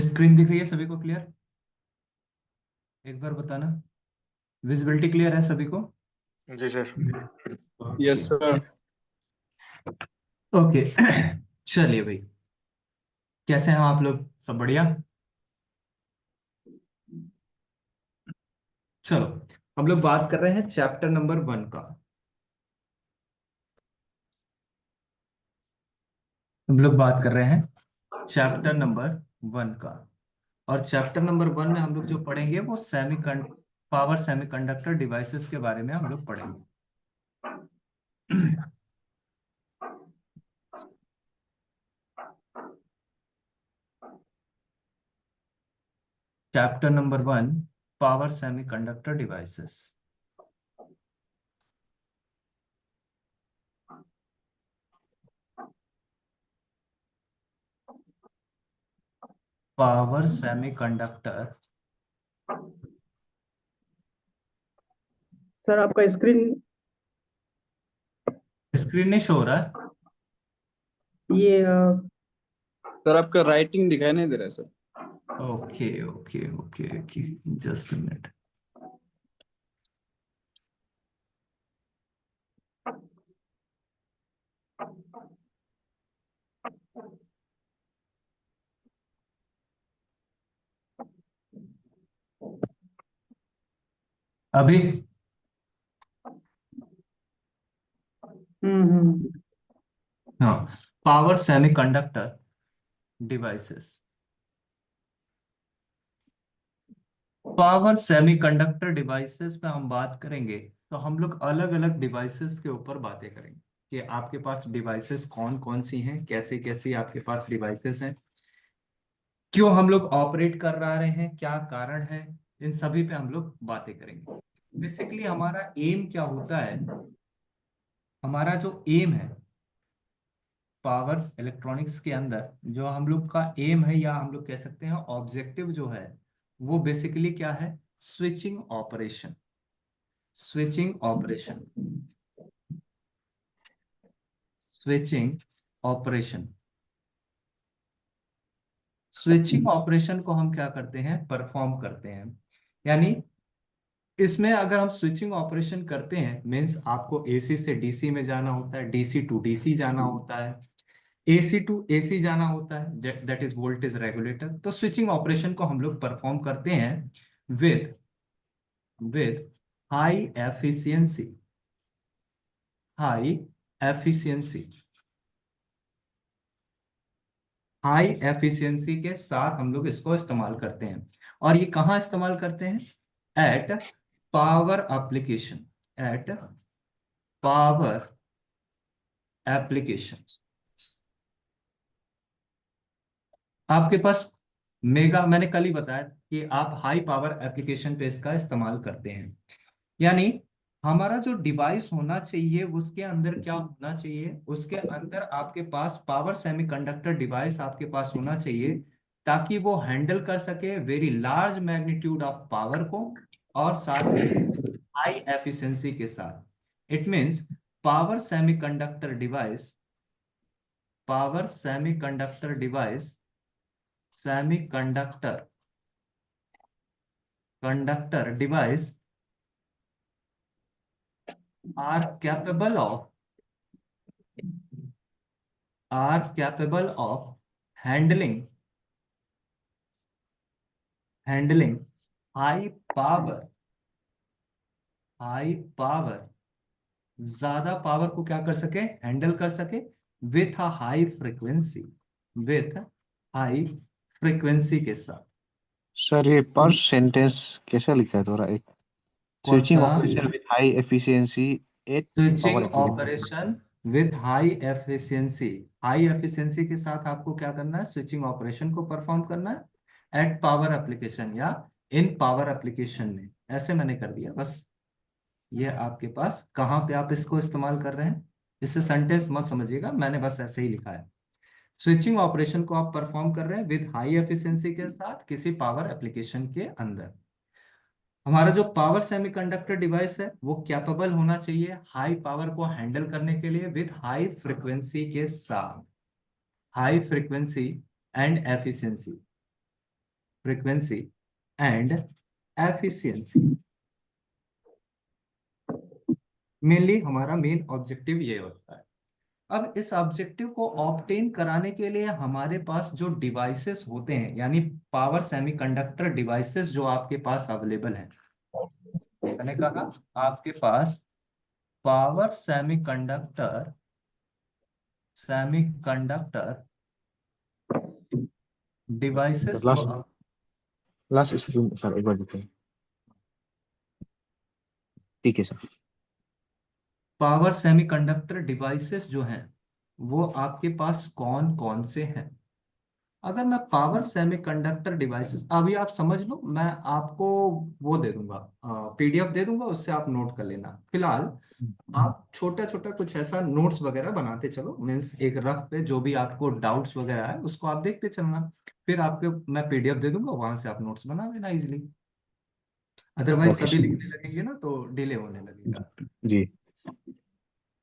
Screen दिख रही है सभी को क्लियर? एक बार बताना। विजिबिलिटी क्लियर है सभी को? जी sir. Okay. Yes sir. Okay. चलिए भाई, कैसे हैं आप लोग? सब बढ़िया? चलो, हम लोग बात कर रहे हैं चैप्टर नंबर 1 का। हम लोग बात कर रहे हैं चैप्टर नंबर 1 का। और चैप्टर नंबर 1 में हम लोग जो पढ़ेंगे वो पावर सेमीकंडक्टर डिवाइसेस के बारे में हम लोग पढ़ेंगे। Chapter number 1, power semiconductor devices. Power semiconductor. Sir आपका स्क्रीन स्क्रीन नहीं शो हो रहा है? ये सर आपका राइटिंग दिखाई नहीं दे रहा है sir. Okay okay okay okay, just a minute. अभी? हम्म। हाँ, power semiconductor devices. Power semiconductor devices पे हम बात करेंगे तो हम लोग अलग अलग डिवाइसेस के ऊपर बातें करेंगे कि आपके पास डिवाइसेस कौन कौन सी हैं, कैसे कैसी आपके पास डिवाइसेस हैं, क्यों हम लोग ऑपरेट कर रहे हैं, क्या कारण है। इन सभी पे हम लोग बातें करेंगे। बेसिकली हमारा एम क्या होता है? हमारा जो एम है पावर इलेक्ट्रॉनिक्स के अंदर, जो हम लोग का एम है या हम लोग कह सकते हैं ऑब्जेक्टिव जो है, वो बेसिकली क्या है? Switching operation. Switching operation. Switching operation. Switching operation को हम क्या करते हैं? परफॉर्म करते हैं। यानी इसमें अगर हम स्विचिंग ऑपरेशन करते हैं मीन्स आपको एसी से डीसी में जाना होता है, डीसी टू डीसी जाना होता है, एसी टू एसी जाना होता है, दैट इज वोल्टेज रेगुलेटर। तो स्विचिंग ऑपरेशन को हम लोग परफॉर्म करते हैं with with high efficiency. High efficiency. High efficiency के साथ हम लोग इसको इस्तेमाल करते हैं। और ये कहाँ इस्तेमाल करते हैं? At power application. At power application. आपके पास मेगा, मैंने कल ही बताया कि आप हाई पावर एप्लीकेशन पे इसका इस्तेमाल करते हैं। यानी हमारा जो डिवाइस होना चाहिए उसके अंदर क्या होना चाहिए? उसके अंदर आपके पास पावर सेमीकंडक्टर डिवाइस आपके पास होना चाहिए, ताकि वो हैंडल कर सके very large magnitude of power को, और साथ ही हाई एफिशिएंसी के साथ। It means power semiconductor device, power semiconductor device, semiconductor conductor device are capable of handling handling high power, high power, ज्यादा पावर को क्या कर सके? हैंडल कर सके with a high frequency. With high frequency के साथ। सर ये पर सेंटेंस कैसा लिखा है थोड़ा एक। कौन स्विचिंग सा? Operation with high efficiency eight switching power application. Operation with high efficiency. High efficiency के साथ आपको क्या करना है? स्विचिंग ऑपरेशन को परफॉर्म करना है एट पावर एप्लीकेशन या इन पावर एप्लीकेशन में। ऐसे मैंने कर दिया बस। ये आपके पास कहाँ पे आप इसको इस्तेमाल कर रहे हैं, इससे सेंटेंस मत समझिएगा, मैंने बस ऐसे ही लिखा है। स्विचिंग ऑपरेशन को आप परफॉर्म कर रहे हैं विद हाई एफिशिएंसी के साथ किसी पावर एप्लीकेशन के अंदर। हमारा जो पावर सेमीकंडक्टर डिवाइस है वो कैपेबल होना चाहिए हाई पावर को हैंडल करने के लिए विद हाई फ्रीक्वेंसी के साथ। High frequency and efficiency. Frequency and efficiency. Mainly हमारा मेन ऑब्जेक्टिव ये होता है। अब इस ऑब्जेक्टिव को ऑब्टेन कराने के लिए हमारे पास जो डिवाइसेस होते हैं, यानी पावर सेमीकंडक्टर डिवाइसेस जो आपके पास अवेलेबल हैं, मैंने कहा आपके पास पावर सेमीकंडक्टर सेमीकंडक्टर डिवाइसेस जो लास्ट लास्ट स्क्रीन सर एक बार देखिए। ठीक है सर। पावर सेमीकंडक्टर डिवाइसेस जो हैं वो आपके पास कौन कौन से हैं। अगर मैं पावर सेमीकंडक्टर डिवाइसेस, अभी आप समझ लो, मैं आपको वो दे दूंगा, पीडीएफ दे दूंगा, उससे आप नोट कर लेना। फिलहाल आप छोटा छोटा कुछ ऐसा नोट्स वगैरह बनाते चलो, मीन्स एक रफ पे जो भी आपको डाउट्स वगैरह है उसको आप देखते चलना। फिर आपके मैं पीडीएफ दे दूंगा, वहां से आप नोट्स बना लेना इजिली। अदरवाइज ओके सभी सर। लिखने लगेंगे ना तो डिले होने लगेगा। जी।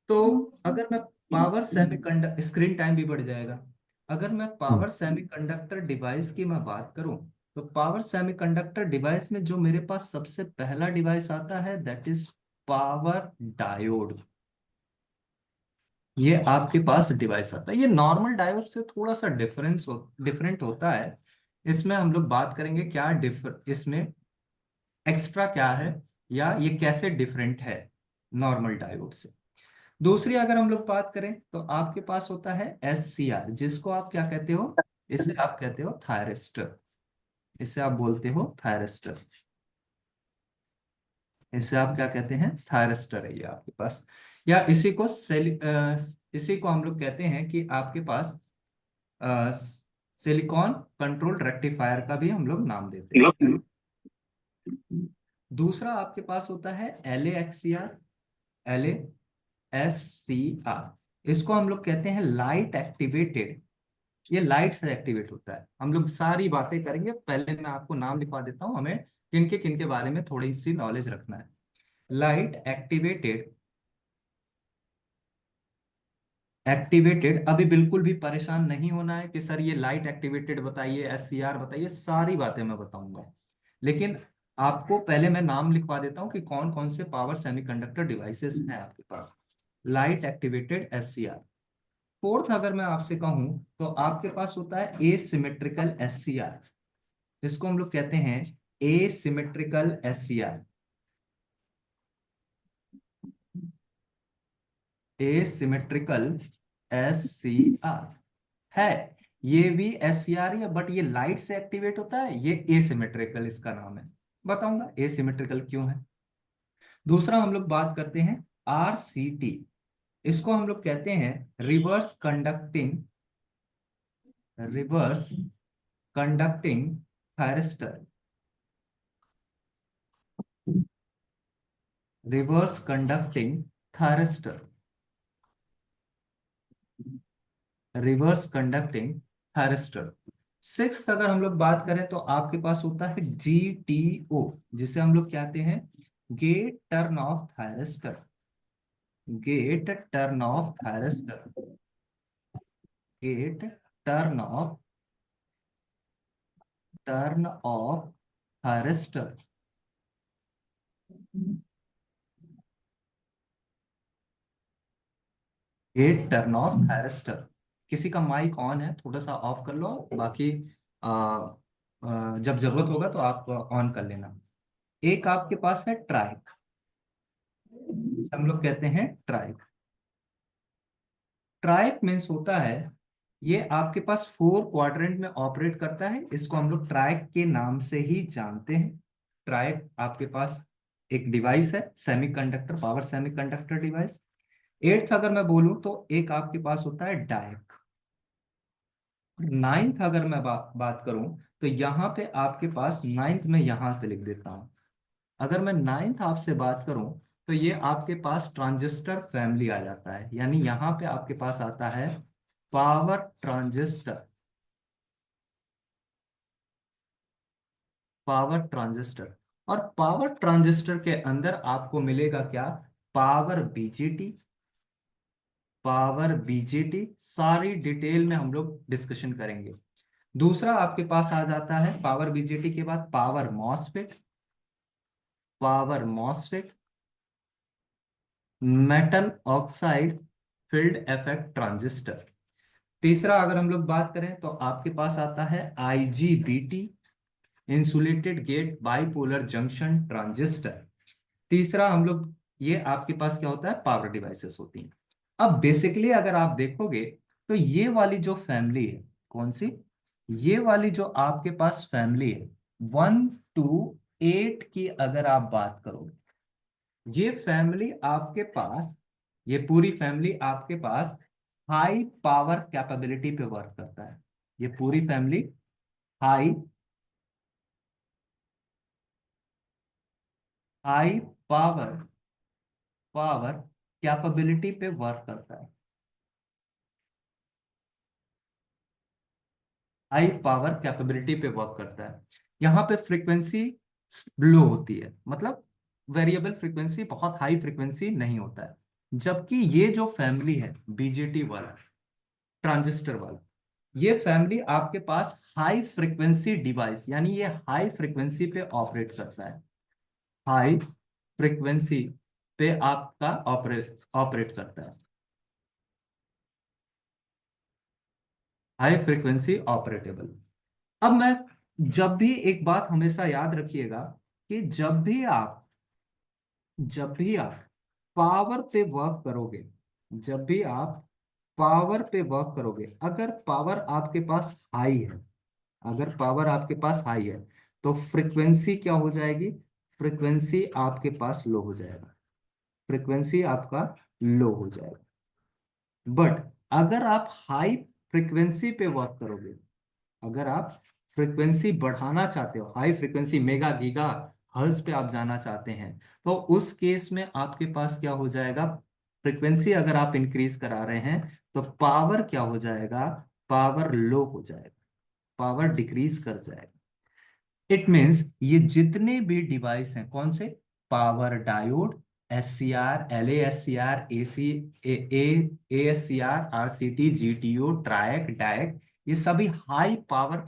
तो अगर मैं पावर सेमीकंडक्टर, स्क्रीन टाइम भी बढ़ जाएगा। अगर मैं पावर सेमीकंडक्टर डिवाइस की मैं बात करूं, तो पावर सेमीकंडक्टर डिवाइस में जो मेरे पास सबसे पहला डिवाइस आता है दैट इज पावर डायोड। ये आपके पास डिवाइस आता है। ये नॉर्मल डायोड से थोड़ा सा डिफरेंट होता है। इसमें हम लोग बात करेंगे क्या इसमें एक्स्ट्रा क्या है, या ये कैसे डिफरेंट है नॉर्मल डायोड से। दूसरी अगर हम लोग बात करें तो आपके पास होता है SCR, जिसको आप क्या कहते हो, इसे आप कहते हो थायरिस्टर। इसे आप बोलते हो थायरिस्टर। इसे आप क्या कहते हैं, थायरिस्टर है ये आपके पास। या इसी को हम लोग कहते हैं कि आपके पास सिलिकॉन कंट्रोल रेक्टिफायर का भी हम लोग नाम देते हैं। दूसरा आपके पास होता है LAXCR, LASCR। इसको हम लोग कहते हैं लाइट एक्टिवेटेड। ये लाइट से एक्टिवेट होता है। हम लोग सारी बातें करेंगे, पहले मैं आपको नाम लिखवा देता हूँ, हमें किन के बारे में थोड़ी सी नॉलेज रखना है। लाइट एक्टिवेटेड, अभी बिल्कुल भी परेशान नहीं होना है कि सर ये लाइट एक्टिवेटेड बताइए, SCR बताइए, सारी बातें मैं बताऊंगा। लेकिन आपको पहले मैं नाम लिखवा देता हूँ कि कौन कौन से पावर सेमीकंडक्टर डिवाइसेस हैं आपके पास। Light activated SCR। फोर्थ अगर मैं आपसे कहूं तो आपके पास होता है एसिमेट्रिकल SCR। इसको हम लोग कहते हैं एसिमेट्रिकल SCR। एसिमेट्रिकल SCR है। ये भी SCR ही है, बट ये लाइट से एक्टिवेट होता है, ये एसिमेट्रिकल इसका नाम है। बताऊंगा एसिमेट्रिकल क्यों है। दूसरा हम लोग बात करते हैं RCT। इसको हम लोग कहते हैं reverse conducting thyristor. Reverse conducting thyristor. Reverse conducting thyristor. Sixth अगर हम लोग बात करें तो आपके पास होता है GTO, जिसे हम लोग कहते हैं gate turn off thyristor. Gate turn off thyristor. Gate turn off thyristor. Gate turn off thyristor. किसी का माइक ऑन है, थोड़ा सा ऑफ कर लो, बाकी जब जरूरत होगा तो आप ऑन कर लेना। एक आपके पास है ट्राइक, हम लोग कहते हैं ट्राइक। ट्राइक मीन्स होता है, ये आपके पास 4 क्वाड्रेंट में ऑपरेट करता है। इसको हम लोग ट्राइक के नाम से ही जानते हैं। ट्राइक आपके पास एक डिवाइस है, semiconductor, power semiconductor device. Eighth अगर मैं बोलूं तो एक आपके पास होता है डायक। नाइन्थ अगर मैं बात करूं तो यहाँ पे आपके पास, नाइन्थ में यहाँ पे लिख देता हूं। अगर मैं नाइन्थ आपसे बात करूं तो ये आपके पास ट्रांजिस्टर फैमिली आ जाता है, यानी यहाँ पे आपके पास आता है पावर ट्रांजिस्टर। Power transistor. और पावर ट्रांजिस्टर के अंदर आपको मिलेगा क्या, पावर बीजेटी। पावर बीजेटी सारी डिटेल में हम लोग डिस्कशन करेंगे। दूसरा आपके पास आ जाता है पावर बीजेटी के बाद power MOSFET, power MOSFET, metal oxide field effect transistor. तीसरा अगर हम लोग बात करें तो आपके पास आता है IGBT, insulated gate bipolar junction transistor. तीसरा हम लोग, ये आपके पास क्या होता है, पावर डिवाइसेस होती हैं। अब बेसिकली अगर आप देखोगे तो ये वाली जो फैमिली है, कौन सी, ये वाली जो आपके पास फैमिली है 1 to 8 की अगर आप बात करोगे, ये फैमिली आपके पास, ये पूरी फैमिली आपके पास हाई पावर कैपेबिलिटी पे वर्क करता है। ये पूरी family high high power power capability पे वर्क करता है, हाई पावर कैपेबिलिटी पे वर्क करता है। यहाँ पे फ्रीक्वेंसी लो होती है, मतलब वेरिएबल फ्रीक्वेंसी, बहुत हाई फ्रीक्वेंसी नहीं होता है। जबकि ये जो फैमिली है बीजेटी वाला, ट्रांजिस्टर वाला, ये फैमिली आपके पास हाई फ्रीक्वेंसी डिवाइस, यानी ये हाई फ्रीक्वेंसी पे ऑपरेट करता है, हाई फ्रीक्वेंसी पे आपका ऑपरेट ऑपरेट करता है, हाई फ्रीक्वेंसी ऑपरेटेबल। अब मैं, जब भी एक बात हमेशा याद रखिएगा कि जब भी आप पावर पे वर्क करोगे, जब भी आप पावर पे वर्क करोगे, अगर पावर आपके पास हाई है, अगर पावर आपके पास हाई है, तो फ्रीक्वेंसी क्या हो जाएगी, फ्रीक्वेंसी आपके पास लो हो जाएगा, फ्रीक्वेंसी आपका लो हो जाएगा। बट अगर आप हाई फ्रीक्वेंसी पे वर्क करोगे, अगर आप फ्रीक्वेंसी बढ़ाना चाहते हो, high frequency mega giga hertz पे आप जाना चाहते हैं, तो उस केस में आपके पास क्या हो जाएगा, फ्रीक्वेंसी अगर आप इंक्रीज करा रहे हैं तो पावर क्या हो जाएगा, पावर लो हो जाएगा, पावर डिक्रीज कर जाएगा। इट मीन्स ये जितने भी डिवाइस हैं, कौन से, power diode, SCR, LASCR, AC, ASCR, RCT, GTO, triac, diac, ये सभी हाई पावर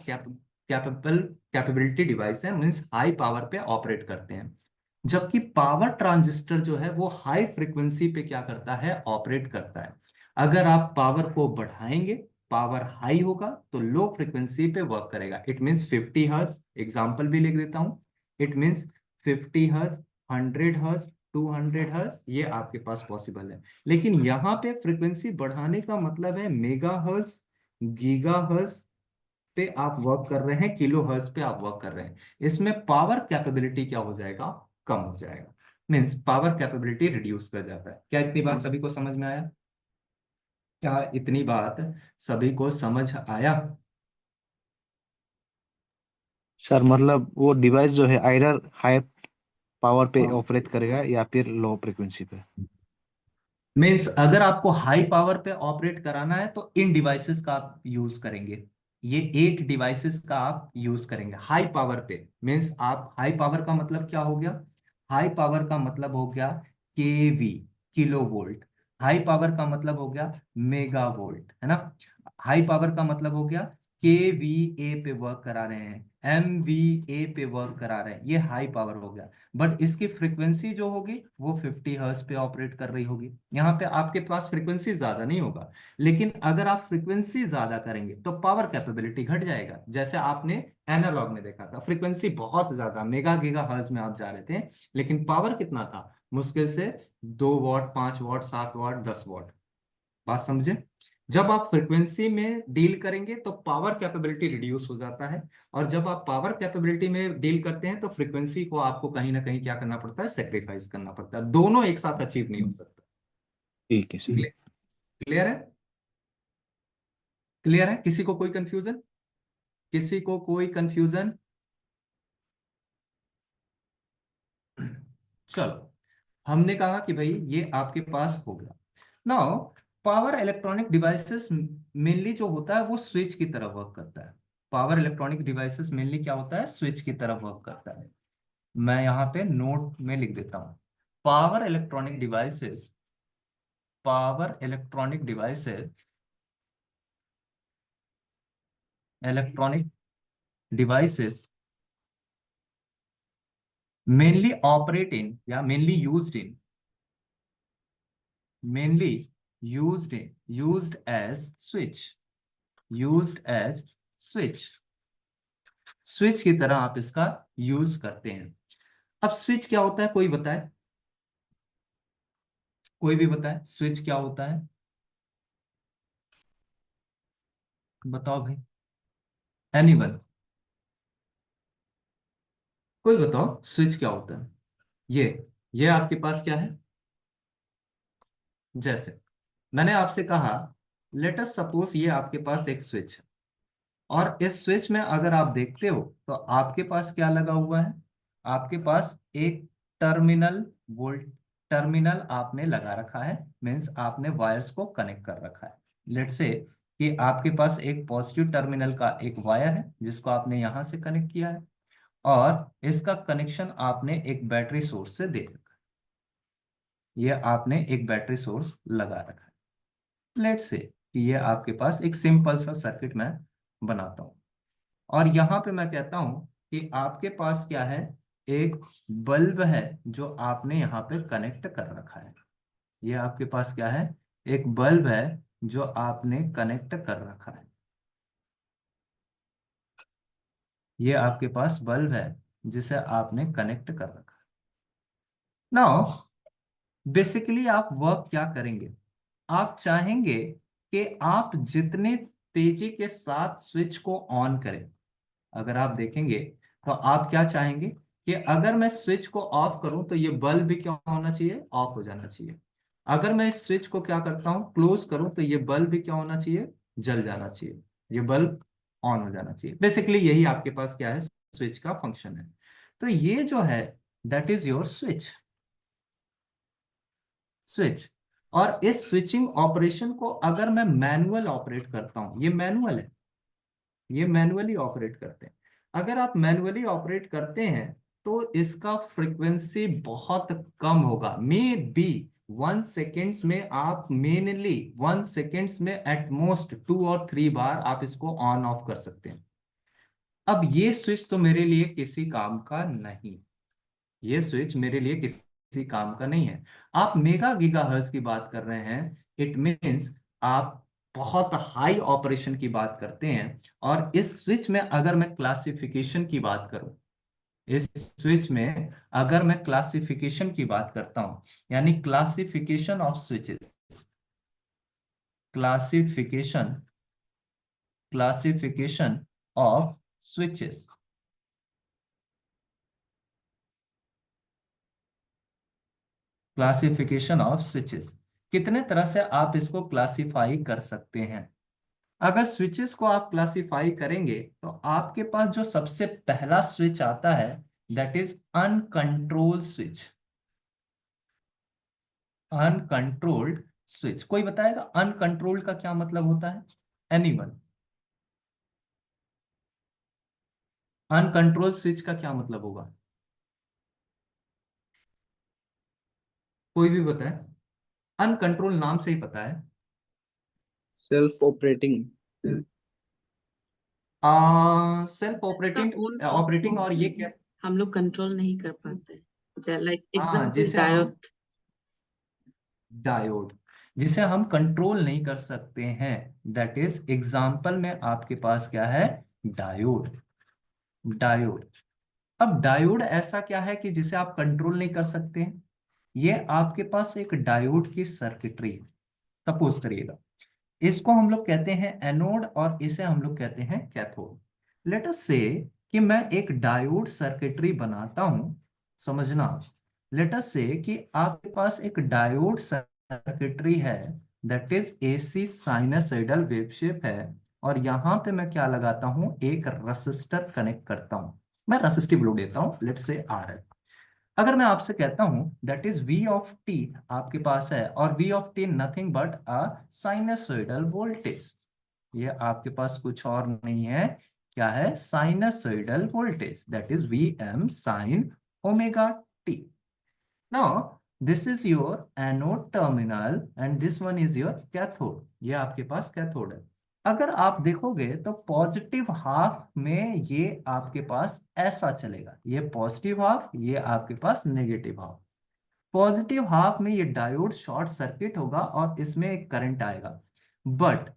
कैपेबिलिटी डिवाइस है, मीन्स हाई पावर पे ऑपरेट करते हैं। जबकि पावर ट्रांजिस्टर जो है वो हाई फ्रीक्वेंसी पे क्या करता है, ऑपरेट करता है। अगर आप पावर को बढ़ाएंगे, पावर हाई होगा तो लो फ्रीक्वेंसी पे वर्क करेगा। इट मीन्स 50 हर्ट्ज, एग्जाम्पल भी लिख देता हूं, it means 50 hertz, 100 hertz, 200 hertz, ये आपके पास पॉसिबल है। लेकिन यहाँ पे फ्रीक्वेंसी बढ़ाने का मतलब है मेगा हर्ट्ज, गीगा हर्ट्ज पे आप वर्क कर रहे हैं, किलो हर्ट्ज पे आप वर्क कर रहे हैं। इसमें पावर कैपेबिलिटी क्या हो जाएगा, कम हो जाएगा, मीन्स पावर कैपेबिलिटी रिड्यूस कर जाता है। क्या इतनी बात सभी को समझ में आया, क्या इतनी बात सभी को समझ आया? सर मतलब वो डिवाइस जो है आइदर हाई पावर पे हाँ, ऑपरेट करेगा या फिर लो फ्रीक्वेंसी पे। मीन्स अगर आपको हाई पावर पे ऑपरेट कराना है तो इन डिवाइसेस का आप यूज करेंगे, ये 8 डिवाइसेस का आप यूज करेंगे हाई पावर पे। मीन्स आप, हाई पावर का मतलब क्या हो गया, हाई पावर का मतलब हो गया केवी, किलो वोल्ट। हाई पावर का मतलब हो गया मेगा वोल्ट, है ना। हाई पावर का मतलब हो गया KVA पे वर्क करा रहे हैं, MVA पे वर्क करा रहे हैं, ये हाई पावर हो गया। बट इसकी फ्रीक्वेंसी जो होगी वो 50 हर्ट्ज पे ऑपरेट कर रही होगी। यहाँ पे आपके पास फ्रीक्वेंसी ज्यादा नहीं होगा, लेकिन अगर आप फ्रीक्वेंसी ज्यादा करेंगे तो पावर कैपेबिलिटी घट जाएगा। जैसे आपने एनालॉग में देखा था, फ्रीक्वेंसी बहुत ज्यादा मेगा गीगा हर्ट्ज में आप जा रहे थे, लेकिन पावर कितना था, मुश्किल से 2 वाट, 5 वाट, 7 वाट, 10 वाट। बात समझे? जब आप फ्रीक्वेंसी में डील करेंगे तो पावर कैपेबिलिटी रिड्यूस हो जाता है, और जब आप पावर कैपेबिलिटी में डील करते हैं तो फ्रीक्वेंसी को आपको कहीं ना कहीं क्या करना पड़ता है, सेक्रीफाइस करना पड़ता है। दोनों एक साथ अचीव नहीं हो सकता। ठीक है सर। क्लियर है? क्लियर है? किसी को कोई कंफ्यूजन, किसी को कोई कंफ्यूजन? चलो, हमने कहा कि भाई ये आपके पास हो गया। Now power electronic devices mainly जो होता है वो स्विच की तरह वर्क करता है। पावर इलेक्ट्रॉनिक डिवाइसेस मेनली क्या होता है, स्विच की तरह वर्क करता है। मैं यहाँ पे नोट में लिख देता हूँ, power electronic devices, power electronic devices electronic devices mainly operate in या mainly used as switch switch की तरह आप इसका यूज करते हैं। अब स्विच क्या होता है, कोई बताए, कोई भी बताए स्विच क्या होता है, बताओ भाई, एनीवन, कोई बताओ स्विच क्या होता है। ये आपके पास क्या है, जैसे मैंने आपसे कहा, लेट अस सपोज ये आपके पास एक स्विच है, और इस स्विच में अगर आप देखते हो तो आपके पास क्या लगा हुआ है, आपके पास एक टर्मिनल वोल्ट टर्मिनल आपने लगा रखा है, मीन्स आपने वायर्स को कनेक्ट कर रखा है। लेट से कि आपके पास एक पॉजिटिव टर्मिनल का एक वायर है जिसको आपने यहां से कनेक्ट किया है, और इसका कनेक्शन आपने एक बैटरी सोर्स से दे रखा है, ये आपने एक बैटरी सोर्स लगा रखा है। लेट से कि ये आपके पास एक सिंपल सा सर्किट मैं बनाता हूं, और यहाँ पे मैं कहता हूं कि आपके पास क्या है, एक बल्ब है जो आपने यहाँ पे कनेक्ट कर रखा है। ये आपके पास क्या है, एक बल्ब है जो आपने कनेक्ट कर रखा है। ये आपके पास बल्ब है जिसे आपने कनेक्ट कर रखा है। नाउ बेसिकली आप वर्क क्या करेंगे, आप चाहेंगे कि आप जितने तेजी के साथ स्विच को ऑन करें, अगर आप देखेंगे तो आप क्या चाहेंगे कि अगर मैं स्विच को ऑफ करूं तो ये बल्ब भी क्या होना चाहिए, ऑफ हो जाना चाहिए। अगर मैं इस स्विच को क्या करता हूं, क्लोज करूं, तो ये बल्ब भी क्या होना चाहिए, जल जाना चाहिए, ये बल्ब ऑन हो जाना चाहिए। बेसिकली यही आपके पास क्या है, स्विच का फंक्शन है। तो ये जो है दैट इज योर स्विच। और इस स्विचिंग ऑपरेशन को अगर मैं मैनुअल ऑपरेट करता हूं, ये मैनुअल है, ये मैनुअली ऑपरेट करते हैं। अगर आप मैनुअली ऑपरेट करते हैं तो इसका फ्रीक्वेंसी बहुत कम होगा, मे बी 1 सेकेंड्स में आप मेनली 1 सेकेंड्स में एट मोस्ट 2 और 3 बार आप इसको ऑन ऑफ कर सकते हैं। अब ये स्विच तो मेरे लिए किसी काम का नहीं, ये स्विच मेरे लिए किसी काम का नहीं है। आप मेगा गीगाहर्ट्ज की बात कर रहे हैं, इट मींस आप बहुत हाई ऑपरेशन की बात करते हैं। और इस स्विच में अगर मैं क्लासिफिकेशन की बात करूं, इस स्विच में अगर मैं क्लासिफिकेशन की बात करता हूं, यानी classification of switches, classification classification of switches, classification of switches, कितने तरह से आप इसको क्लासिफाई कर सकते हैं। अगर स्विचेस को आप क्लासिफाई करेंगे तो आपके पास जो सबसे पहला स्विच आता है that is uncontrolled switch. Uncontrolled switch, कोई बताएगा अनकंट्रोल्ड का क्या मतलब होता है, एनीवन, अनकंट्रोल्ड स्विच का क्या मतलब होगा, कोई भी बताए, अनकंट्रोल नाम से ही पता है। Self operating. सेल्फ का ऑपरेटिंग, ऑन ऑफ ऑपरेटिंग, को और ये क्या, हम लोग कंट्रोल नहीं कर पाते, लाइक हाँ एग्जांपल डायोड। डायोड जिसे हम कंट्रोल नहीं कर सकते हैं, दैट इज एग्जाम्पल में आपके पास क्या है, डायोड। डायोड, अब डायोड ऐसा क्या है कि जिसे आप कंट्रोल नहीं कर सकते हैं, ये आपके पास एक डायोड की सर्किटरी है। सपोज करिएगा, इसको हम लोग कहते हैं एनोड और इसे हम लोग कहते हैं कैथोड। लेट अस से कि मैं एक डायोड सर्किटरी बनाता हूं, समझना, लेट अस से कि आपके पास एक डायोड सर्किटरी है that is AC sinusoidal wave shape है, और यहां पे मैं क्या लगाता हूं, एक रसिस्टर कनेक्ट करता हूं, मैं रसिस्टिव लोड देता हूं, लेट से आर है। अगर मैं आपसे कहता हूं that is V of T आपके पास है, और V of T nothing but a sinusoidal voltage, ये आपके पास कुछ और नहीं है, क्या है, sinusoidal voltage, that is V M sine omega T. Now this is your anode terminal and this one is your cathode, ये आपके पास कैथोड है। अगर आप देखोगे तो पॉजिटिव हाफ में ये आपके पास ऐसा चलेगा, ये पॉजिटिव हाफ, ये आपके पास नेगेटिव हाफ। पॉजिटिव हाफ में ये डायोड शॉर्ट सर्किट होगा और इसमें एक करंट आएगा। बट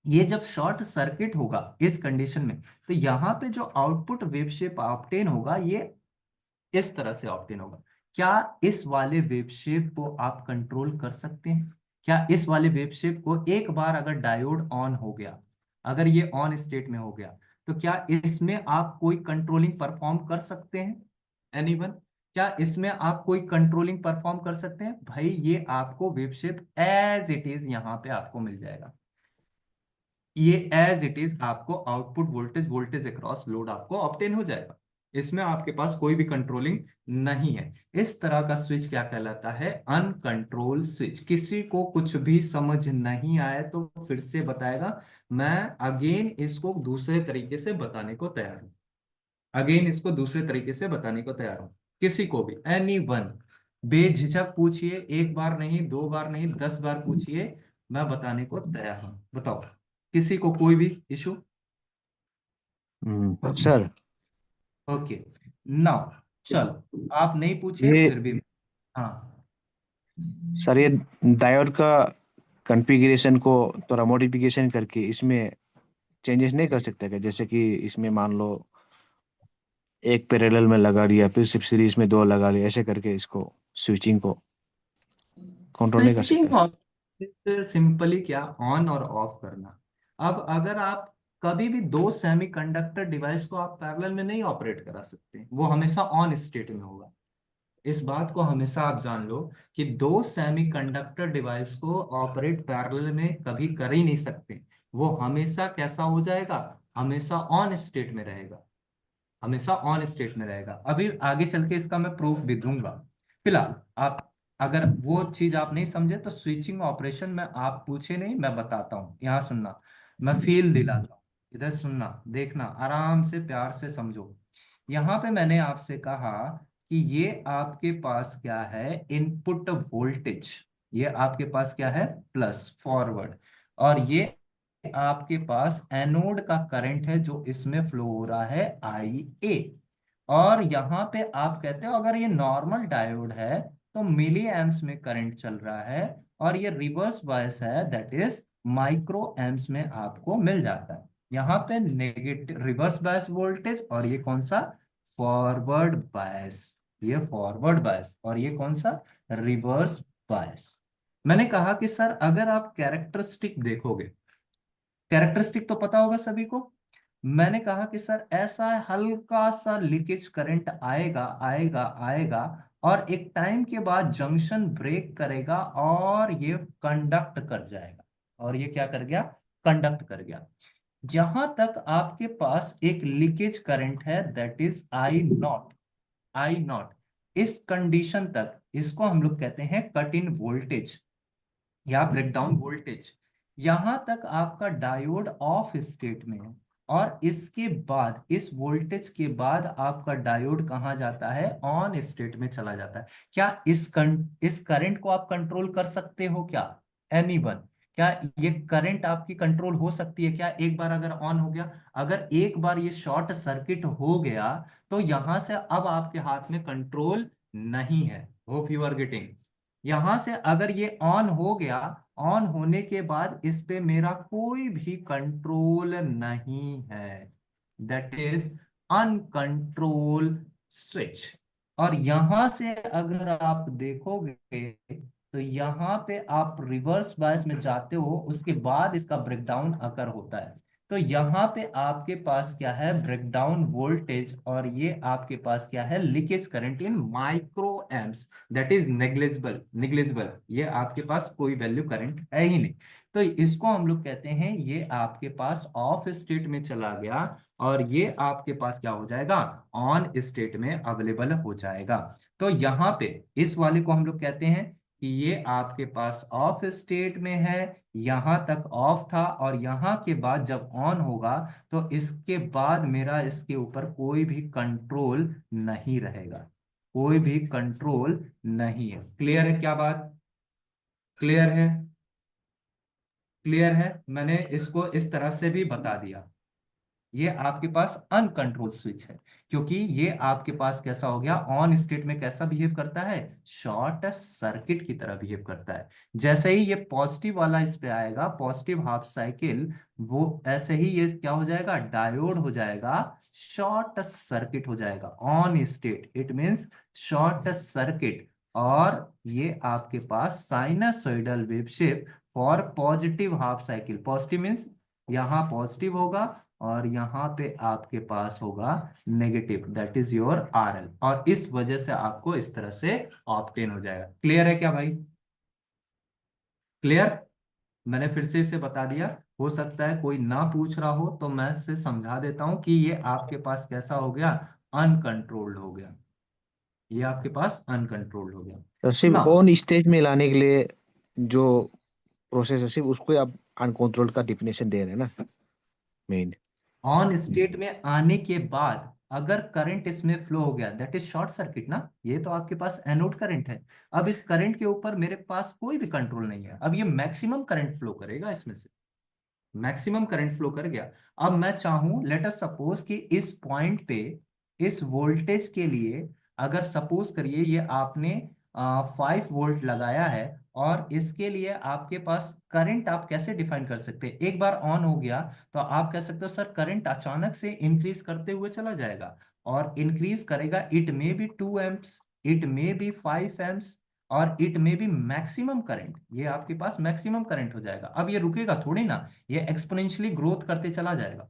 ये जब शॉर्ट सर्किट होगा इस कंडीशन में, तो यहाँ पे जो आउटपुट वेव शेप ऑब्टेन होगा ये इस तरह से ऑब्टेन होगा। क्या इस वाले वेव शेप को आप कंट्रोल कर सकते हैं? क्या इस वाले वेव शेप को एक बार अगर डायोड ऑन हो गया, अगर ये ऑन स्टेट में हो गया, तो क्या इसमें आप कोई कंट्रोलिंग परफॉर्म कर सकते हैं? एनीवन? क्या इसमें आप कोई कंट्रोलिंग परफॉर्म कर सकते हैं? भाई ये आपको wave shape as it is यहाँ पे आपको मिल जाएगा। ये एज इट इज आपको output voltage, voltage across load आपको ऑब्टेन हो जाएगा। इसमें आपके पास कोई भी कंट्रोलिंग नहीं है। इस तरह का स्विच क्या कहलाता है? Uncontrol switch. किसी को कुछ भी समझ नहीं आए तो फिर से बताएगा, मैं अगेन इसको दूसरे तरीके से बताने को तैयार हूं। अगेन इसको दूसरे तरीके से बताने को तैयार हूं। किसी को भी, एनी वन, बेझिझक पूछिए, एक बार नहीं, दो बार नहीं, 10 बार पूछिए, मैं बताने को तैयार हूं। बताओ, किसी को कोई भी इशू? सर ओके, नाउ चलो, आप नहीं पूछे ये फिर भी। हाँ, सर ये डायोड का कॉन्फ़िगरेशन को थोड़ा मॉडिफिकेशन करके इसमें चेंजेस नहीं कर सकते क्या? जैसे कि इसमें मान लो एक पैरेलल में लगा दिया, फिर सिर्फ सीरीज में दो लगा लिया, ऐसे करके इसको स्विचिंग को कंट्रोल नहीं कर सकता स्विचिंग सर? सिंपली क्या, ऑन और ऑफ करना। अब अगर आप कभी भी दो सेमीकंडक्टर डिवाइस को आप पैरेलल में नहीं ऑपरेट करा सकते, वो हमेशा ऑन स्टेट में होगा। इस बात को हमेशा आप जान लो कि दो सेमीकंडक्टर डिवाइस को ऑपरेट पैरेलल में कभी कर ही नहीं सकते। वो हमेशा कैसा हो जाएगा? हमेशा ऑन स्टेट में रहेगा, हमेशा ऑन स्टेट में रहेगा। अभी आगे चल के इसका मैं प्रूफ भी दूंगा। फिलहाल आप, अगर वो चीज आप नहीं समझे तो स्विचिंग ऑपरेशन में आप पूछे नहीं, मैं बताता हूँ। यहाँ सुनना, मैं फील दिलाता हूँ, इधर सुनना, देखना, आराम से प्यार से समझो। यहाँ पे मैंने आपसे कहा कि ये आपके पास क्या है, इनपुट वोल्टेज। ये आपके पास क्या है? Plus forward. और ये आपके पास एनोड का करंट है जो इसमें फ्लो हो रहा है, आई ए। और यहाँ पे आप कहते हो अगर ये नॉर्मल डायोड है तो मिली एम्प्स में करंट चल रहा है, और ये रिवर्स बायस है, दैट इज माइक्रो एम्प्स में आपको मिल जाता है। यहाँ पे नेगेटिव रिवर्स बायस वोल्टेज, और ये कौन सा? Forward bias. ये फॉरवर्ड बायस, और ये कौन सा? Reverse bias. मैंने कहा कि सर अगर आप कैरेक्टरिस्टिक देखोगे, कैरेक्टरिस्टिक तो पता होगा सभी को। मैंने कहा कि सर ऐसा हल्का सा लीकेज करंट आएगा आएगा आएगा, और एक टाइम के बाद जंक्शन ब्रेक करेगा और ये कंडक्ट कर जाएगा। और ये क्या कर गया? कंडक्ट कर गया। यहां तक आपके पास एक लीकेज करंट है, that is I not. I not, इस कंडीशन तक इसको हम लोग कहते हैं कट इन वोल्टेज या ब्रेकडाउन वोल्टेज। यहां तक आपका डायोड ऑफ स्टेट में है, और इसके बाद, इस वोल्टेज के बाद आपका डायोड कहां जाता है? ऑन स्टेट में चला जाता है। क्या इस करंट को आप कंट्रोल कर सकते हो क्या? एनीवन? क्या ये करंट आपकी कंट्रोल हो सकती है क्या एक बार अगर ऑन हो गया? अगर एक बार ये शॉर्ट सर्किट हो गया तो यहां से अब आपके हाथ में कंट्रोल नहीं है। Hope you are getting. यहां से अगर ये ऑन हो गया, ऑन होने के बाद इस पे मेरा कोई भी कंट्रोल नहीं है, दैट इज अनकंट्रोल स्विच। और यहां से अगर आप देखोगे तो यहां पे आप रिवर्स बायस में जाते हो, उसके बाद इसका ब्रेकडाउन अकर होता है। तो यहाँ पे आपके पास क्या है? ब्रेकडाउन वोल्टेज, और ये आपके पास क्या है? Leakage current in micro amps, that is negligible. Negligible, ये आपके पास कोई वैल्यू करंट है ही नहीं। तो इसको हम लोग कहते हैं ये आपके पास ऑफ स्टेट में चला गया, और ये आपके पास क्या हो जाएगा? ऑन स्टेट में अवेलेबल हो जाएगा। तो यहाँ पे इस वाले को हम लोग कहते हैं कि ये आपके पास ऑफ स्टेट में है, यहां तक ऑफ था, और यहां के बाद जब ऑन होगा तो इसके बाद मेरा इसके ऊपर कोई भी कंट्रोल नहीं रहेगा, कोई भी कंट्रोल नहीं है। क्लियर है क्या बात? क्लियर है? क्लियर है? मैंने इसको इस तरह से भी बता दिया। ये आपके पास अनकंट्रोल स्विच है, क्योंकि ये आपके पास कैसा हो गया, ऑन स्टेट में कैसा बिहेव करता है, शॉर्ट सर्किट की तरह बिहेव करता है। जैसे ही ये पॉजिटिव वाला इस पे आएगा, पॉजिटिव हाफ साइकिल, वो ऐसे ही ये क्या हो जाएगा, डायोड हो जाएगा, शॉर्ट सर्किट हो जाएगा। On state it means short circuit. और ये आपके पास sinusoidal wave shape for positive half cycle. Positive means यहाँ पॉजिटिव होगा और यहाँ पे आपके पास होगा negative, that is your RL, और इस वजह से आपको इस तरह से ऑप्टेन हो जाएगा। क्लियर है क्या भाई? क्लियर? मैंने फिर से इसे बता दिया, हो सकता है कोई ना पूछ रहा हो तो मैं इसे समझा देता हूं कि ये आपके पास कैसा हो गया, अनकंट्रोल्ड हो गया। ये आपके पास अनकंट्रोल्ड हो गया तो सिर्फ ना। ऑन स्टेज में लाने के लिए जो प्रोसेस है, सिर्फ उसको आप अनकंट्रोल्ड का डिफिनेशन दे रहे हैं ना, मेन। ऑन स्टेट में आने के बाद अगर करंट इसमें फ्लो हो गया, दैट इज शॉर्ट सर्किट ना। ये तो आपके पास एनोड करंट है। अब इस करंट के ऊपर मेरे पास कोई भी कंट्रोल नहीं है। अब ये मैक्सिमम करंट फ्लो करेगा, इसमें से मैक्सिमम करंट फ्लो कर गया। अब मैं चाहूं, लेट अस सपोज कि इस पॉइंट पे इस वोल्टेज के लिए, अगर सपोज करिए ये आपने 5 वोल्ट लगाया है, और इसके लिए आपके पास करंट आप कैसे डिफाइन कर सकते हैं, एक बार ऑन हो गया तो आप कह सकते हो सर करंट अचानक से इंक्रीज करते हुए चला जाएगा, और इंक्रीज करेगा, it may be 2 amps, it may be 5 amps, और it may be maximum current, ये आपके पास मैक्सिमम करंट हो जाएगा। अब ये रुकेगा थोड़ी ना, ये एक्सपोनेंशियली ग्रोथ करते चला जाएगा।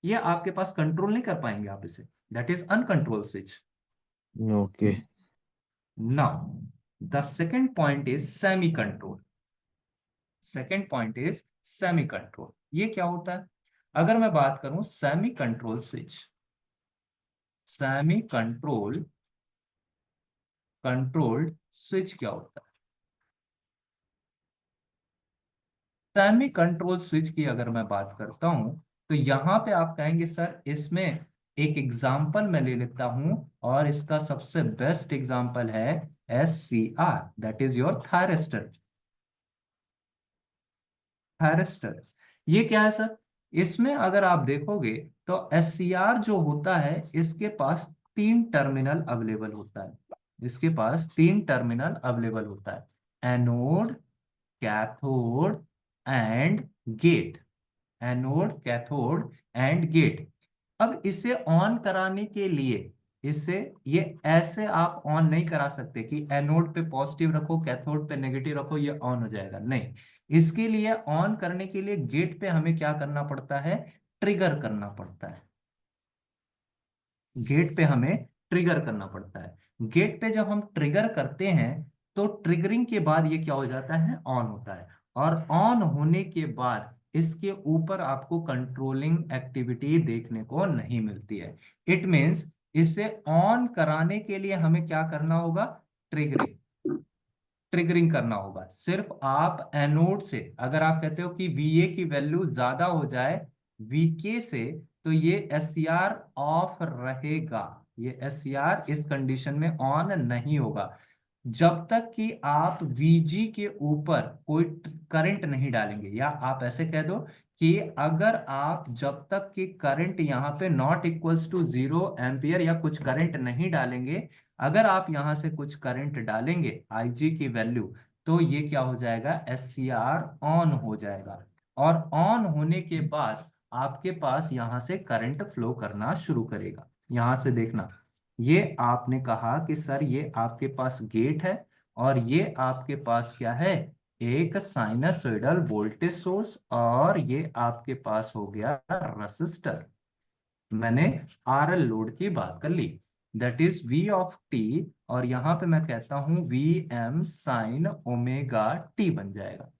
ये आपके पास कंट्रोल नहीं कर पाएंगे आप इसे, that is uncontrol switch. Okay. Now the second point is semi control. Second point is semi control. ये क्या होता है? अगर मैं बात करूं semi control switch, semi controlled switch क्या होता है? सेमी कंट्रोल स्विच की अगर मैं बात करता हूं, तो यहां पे आप कहेंगे सर इसमें एक एग्जांपल मैं ले लेता हूं, और इसका सबसे बेस्ट एग्जांपल है SCR, that is your thyristor. Thyristor ये क्या है सर? इसमें अगर आप देखोगे तो SCR जो होता है, इसके पास 3 टर्मिनल अवेलेबल होता है। इसके पास 3 टर्मिनल अवेलेबल होता है, anode, cathode and gate. Anode, cathode and gate. अब इसे ऑन कराने के लिए, इसे ये ऐसे आप ऑन नहीं करा सकते कि एनोड पे पॉजिटिव रखो, कैथोड पे नेगेटिव रखो, ये ऑन हो जाएगा, नहीं। इसके लिए ऑन करने के लिए गेट पे हमें क्या करना पड़ता है, ट्रिगर करना पड़ता है। गेट पे हमें ट्रिगर करना पड़ता है। गेट पे जब हम ट्रिगर करते हैं, तो ट्रिगरिंग के बाद ये क्या हो जाता है, ऑन होता है। और ऑन होने के बाद इसके ऊपर आपको कंट्रोलिंग एक्टिविटी देखने को नहीं मिलती है। इट मीन्स इसे ऑन कराने के लिए हमें क्या करना होगा, ट्रिगरिंग, ट्रिगरिंग करना होगा। सिर्फ आप एनोड से, अगर आप कहते हो कि VA की वैल्यू ज्यादा हो जाए VK से, तो ये SCR ऑफ रहेगा। ये SCR इस कंडीशन में ऑन नहीं होगा जब तक कि आप VG के ऊपर कोई करंट नहीं डालेंगे। या आप ऐसे कह दो कि अगर आप जब तक कि करंट यहाँ पे नॉट इक्वल्स टू 0 एम्पियर या कुछ करंट नहीं डालेंगे, अगर आप यहां से कुछ करंट डालेंगे IG की वैल्यू, तो ये क्या हो जाएगा, SCR ऑन हो जाएगा। और ऑन होने के बाद आपके पास यहां से करंट फ्लो करना शुरू करेगा। यहां से देखना, ये आपने कहा कि सर ये आपके पास गेट है, और ये आपके पास क्या है, एक साइनसोइडल वोल्टेज सोर्स, और ये आपके पास हो गया रसिस्टर। मैंने RL लोड की बात कर ली, दैट इज V(t), और यहां पे मैं कहता हूं VM साइन ओमेगा t बन जाएगा।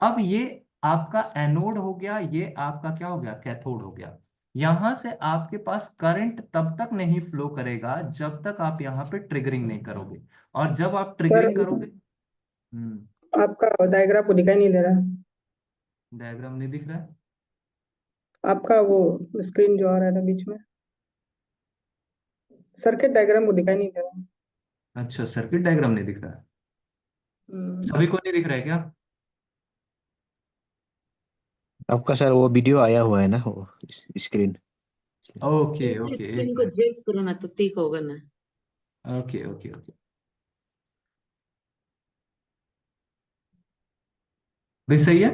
अब ये आपका एनोड हो गया, ये आपका क्या हो गया, कैथोड हो गया। यहां से आपके पास करंट तब तक नहीं फ्लो करेगा जब तक आप यहाँ पे ट्रिगरिंग नहीं करोगे। और जब आप सर ट्रिगरिंग करोगे, आपका डायग्राम को दिखाई नहीं दे रहा। डायग्राम नहीं दिख रहा है? आपका वो स्क्रीन जो आ रहा है ना बीच में, सर्किट डायग्राम को दिखाई नहीं दे रहा। अच्छा, सर्किट डायग्राम नहीं दिख रहा है? हम्म, सभी को नहीं दिख रहा है क्या? आपका सर वो वीडियो आया हुआ है ना, वो स्क्रीन। ओके ओके, एक स्क्रीन को मिनट। ड्रैग करो ना तो ठीक होगा ना। ओके ओके ओके, भी सही है।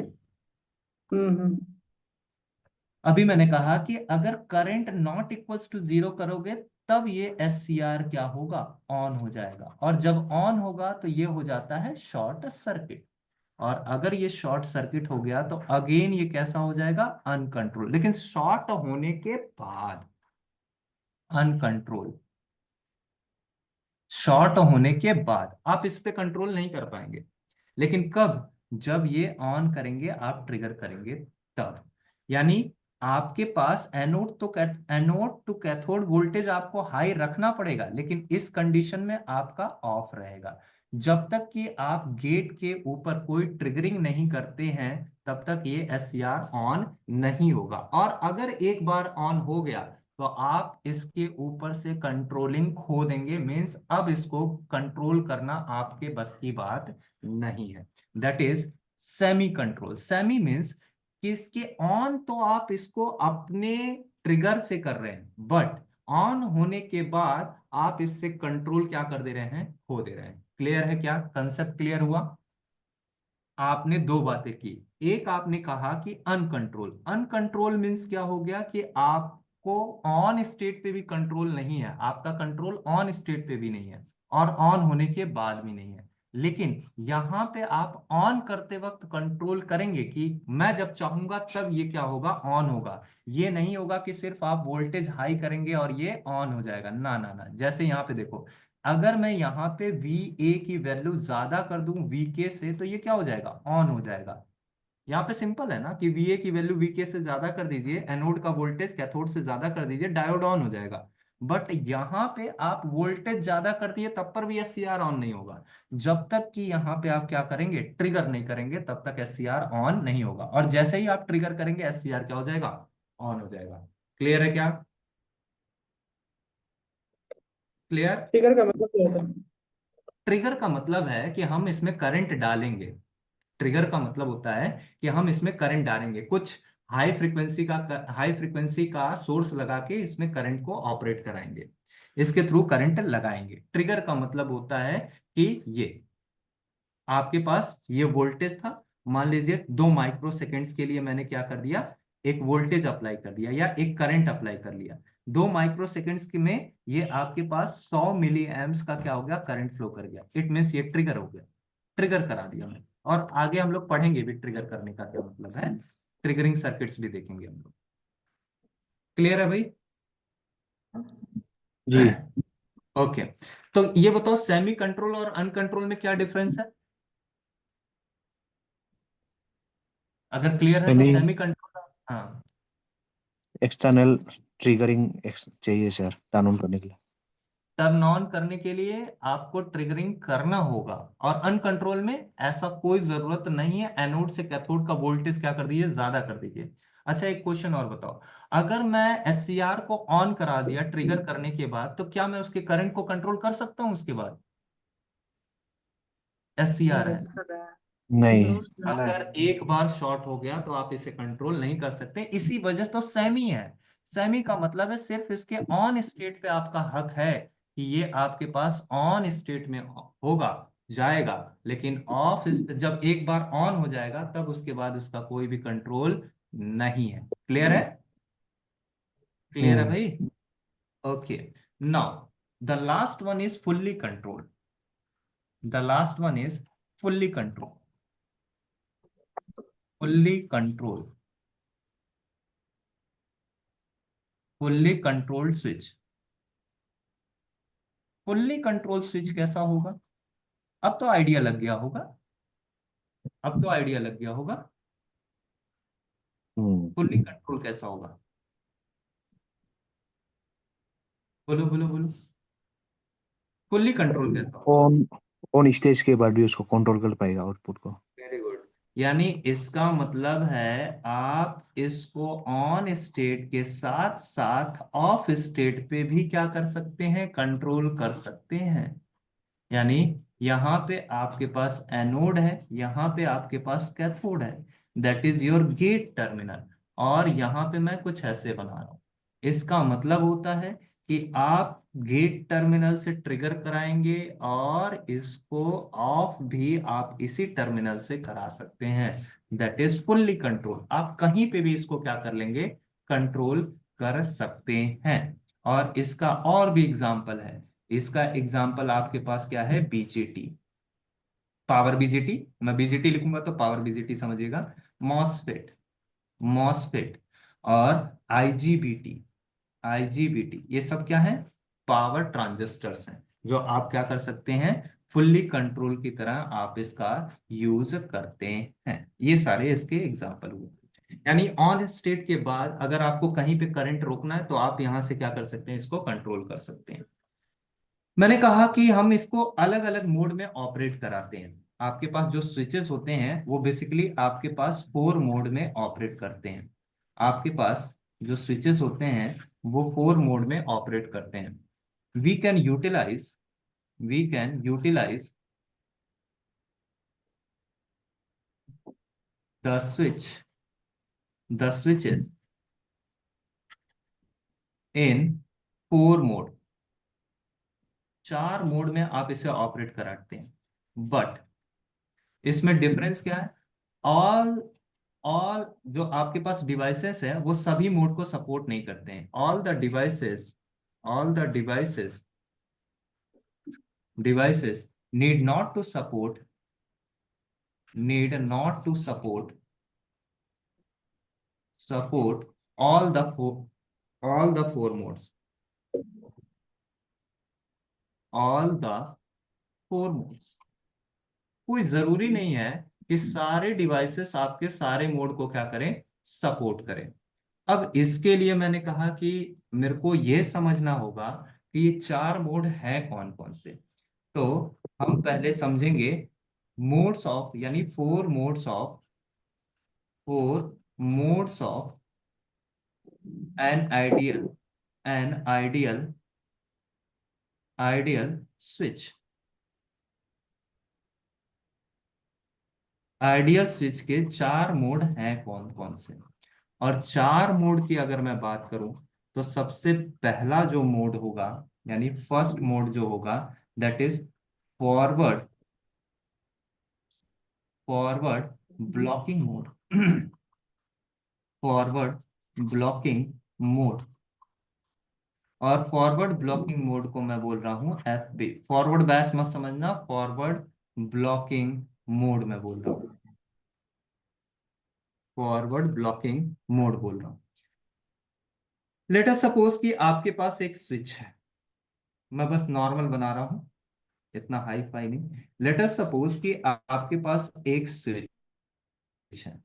हम्म। अभी मैंने कहा कि अगर current not equals to zero करोगे तब ये एस सी आर क्या होगा, ऑन हो जाएगा। और जब ऑन होगा तो ये हो जाता है शॉर्ट सर्किट। और अगर ये शॉर्ट सर्किट हो गया तो अगेन ये कैसा हो जाएगा, अनकंट्रोल। लेकिन शॉर्ट होने के बाद अनकंट्रोल, शॉर्ट होने के बाद आप इस पे कंट्रोल नहीं कर पाएंगे। लेकिन कब, जब ये ऑन करेंगे, आप ट्रिगर करेंगे तब। यानी आपके पास एनोड तो एनोड टू कैथोड वोल्टेज आपको हाई रखना पड़ेगा, लेकिन इस कंडीशन में आपका ऑफ रहेगा। जब तक कि आप गेट के ऊपर कोई ट्रिगरिंग नहीं करते हैं तब तक ये एससीआर ऑन नहीं होगा। और अगर एक बार ऑन हो गया तो आप इसके ऊपर से कंट्रोलिंग खो देंगे। मीन्स अब इसको कंट्रोल करना आपके बस की बात नहीं है। That is semi control. Semi means कि इसके ऑन तो आप इसको अपने ट्रिगर से कर रहे हैं, बट ऑन होने के बाद आप इससे कंट्रोल क्या कर दे रहे हैं, खो दे रहे हैं। क्लियर है? क्या कंसेप्ट क्लियर हुआ? आपने दो बातें की। एक आपने कहा कि अनकंट्रोल। अनकंट्रोल मीन्स क्या हो गया कि आपको ऑन स्टेट पे भी कंट्रोल नहीं है, आपका कंट्रोल ऑन स्टेट पे भी नहीं है और ऑन होने के बाद भी नहीं है। लेकिन यहां पे आप ऑन करते वक्त कंट्रोल करेंगे कि मैं जब चाहूंगा तब ये क्या होगा, ऑन होगा। ये नहीं होगा कि सिर्फ आप वोल्टेज हाई करेंगे और ये ऑन हो जाएगा। ना ना ना, जैसे यहां पे देखो, अगर मैं यहाँ पे वी ए की वैल्यू ज्यादा कर दूं वी के से तो ये क्या हो जाएगा, ऑन हो जाएगा। यहाँ पे सिंपल है ना कि वी ए की वैल्यू वी के से ज्यादा कर दीजिए, एनोड का वोल्टेज कैथोड से ज्यादा कर दीजिए, डायोड ऑन हो जाएगा। बट यहाँ पे आप वोल्टेज ज्यादा कर दिए तब पर भी एस सी आर ऑन नहीं होगा। जब तक कि यहाँ पे आप क्या करेंगे, ट्रिगर नहीं करेंगे, तब तक एस सी आर ऑन नहीं होगा। और जैसे ही आप ट्रिगर करेंगे एस सी आर क्या हो जाएगा, ऑन हो जाएगा। क्लियर है क्या? क्लियर? ट्रिगर का मतलब क्या होता है? ट्रिगर का मतलब है कि हम इसमें करंट डालेंगे। ट्रिगर का मतलब होता है कि हम इसमें करंट डालेंगे, कुछ हाई फ्रीक्वेंसी का सोर्स लगा के इसमें करंट को ऑपरेट कराएंगे, इसके थ्रू करंट लगाएंगे। ट्रिगर का मतलब होता है कि ये आपके पास ये वोल्टेज था, मान लीजिए 2 माइक्रो सेकेंड्स के लिए मैंने क्या कर दिया, एक वोल्टेज अप्लाई कर दिया या एक करंट अप्लाई कर लिया। 2 माइक्रो सेकेंड्स में ये आपके पास 100 मिली एम्प्स का क्या हो गया, करंट फ्लो कर गया। इट मीन्स ये ट्रिगर हो गया, ट्रिगर करा दिया मैं। और आगे हम लोग पढ़ेंगे भी ट्रिगर करने का क्या मतलब है, ट्रिगरिंग सर्किट्स भी देखेंगे हम लोग। क्लियर है भाई? जी। ओके। तो ये बताओ सेमी कंट्रोल और अनकंट्रोल में क्या डिफरेंस है? अगर क्लियर है तो सेमी सेमी कंट्रोल, हाँ, एक्सटर्नल ट्रिगरिंग चाहिए सर, टर्न ऑन करने के लिए। टर्न ऑन करने के लिए आपको ट्रिगरिंग करना होगा। और अनकंट्रोल में ऐसा कोई जरूरत नहीं है, एनोड से कैथोड का वोल्टेज क्या कर दीजिए, ज्यादा कर दीजिए। अच्छा, एक क्वेश्चन और बताओ, अगर मैं एससीआर को ऑन करा दिया ट्रिगर करने के बाद तो क्या मैं उसके करंट को कंट्रोल कर सकता हूं उसके बाद? एससीआर नो है, सर। नहीं। No sir. अगर एक बार शॉर्ट हो गया तो आप इसे कंट्रोल नहीं कर सकते। इसी वजह से तो सेमी है। सेमी का मतलब है सिर्फ इसके ऑन स्टेट पे आपका हक है कि ये आपके पास ऑन स्टेट में होगा, जाएगा। लेकिन ऑफ, जब एक बार ऑन हो जाएगा तब उसके बाद उसका कोई भी कंट्रोल नहीं है। क्लियर है? क्लियर है हम्म। भाई? Okay. Now the last one is fully control. The last one is fully control. Fully control, fully controlled switch. Fully control switch कैसा होगा? अब तो आइडिया लग गया होगा, अब तो आइडिया लग गया होगा। हम्म। फुल्ली कंट्रोल कैसा होगा? बोलो बोलो बोलो, फुल्ली कंट्रोल कैसा होगा? ऑन ऑन स्टेज के बाद भी उसको कंट्रोल कर पाएगा आउटपुट को। Very good. यानी इसका मतलब है आप इसको ऑन स्टेट के साथ साथ ऑफ स्टेट पे भी क्या कर सकते हैं, कंट्रोल कर सकते हैं। यानी यहाँ पे आपके पास एनोड है, यहाँ पे आपके पास कैथोड है। That is your gate terminal. और यहाँ पे मैं कुछ ऐसे बना रहा हूँ, इसका मतलब होता है कि आप गेट टर्मिनल से ट्रिगर कराएंगे और इसको ऑफ भी आप इसी टर्मिनल से करा सकते हैं। That is fully control. आप कहीं पे भी इसको क्या कर लेंगे, कंट्रोल कर सकते हैं। और इसका और भी एग्जाम्पल है। इसका एग्जाम्पल आपके पास क्या है, बीजेटी, पावर बीजेटी। मैं बीजेटी लिखूंगा तो पावर बीजेटी समझिएगा। मॉसफेट, मॉसफेट और आईजीबीटी, आईजीबीटी, ये सब क्या है, पावर ट्रांजिस्टर्स हैं, जो आप क्या कर सकते हैं, फुल्ली कंट्रोल की तरह आप इसका यूज करते हैं। ये सारे इसके एग्जाम्पल हुए। यानी ऑन स्टेट के बाद अगर आपको कहीं पे करंट रोकना है तो आप यहां से क्या कर सकते हैं, इसको कंट्रोल कर सकते हैं। मैंने कहा कि हम इसको अलग अलग मोड में ऑपरेट कराते हैं। आपके पास जो स्विचेस होते हैं वो बेसिकली आपके पास 4 मोड में ऑपरेट करते हैं। आपके पास जो स्विचेस होते हैं वो 4 मोड में ऑपरेट करते हैं। We can utilize, we can utilize the switch, the switches in 4 mode. 4 mode में आप इसे ऑपरेट कराते हैं। बट इसमें डिफरेंस क्या है, ऑल ऑल जो आपके पास डिवाइसेस है वो सभी मोड को सपोर्ट नहीं करते हैं। All the devices, all the devices, devices need not to support, need not to support, support all the all the 4 modes, all the 4 modes। कोई जरूरी नहीं है कि सारे डिवाइसेस आपके सारे मोड को क्या करें, सपोर्ट करें। अब इसके लिए मैंने कहा कि मेरे को यह समझना होगा कि ये 4 मोड है कौन कौन से। तो हम पहले समझेंगे मोड्स ऑफ, यानी 4 modes of, 4 modes of an ideal, an ideal, ideal switch. Ideal switch के 4 मोड हैं कौन कौन से। और 4 मोड की अगर मैं बात करूं तो सबसे पहला जो मोड होगा, यानी फर्स्ट मोड जो होगा, that is forward, forward blocking mode, forward blocking mode. और फॉरवर्ड ब्लॉकिंग मोड को मैं बोल रहा हूं एफ बी, फॉरवर्ड बैस मत समझना, फॉरवर्ड ब्लॉकिंग मोड में बोल रहा हूं, फॉरवर्ड ब्लॉकिंग मोड बोल रहा हूं। लेट अस सपोज कि आपके पास एक स्विच है, मैं बस नॉर्मल बना रहा हूं, इतना हाई फाई नहीं। लेट अस सपोज कि आपके पास एक स्विच है,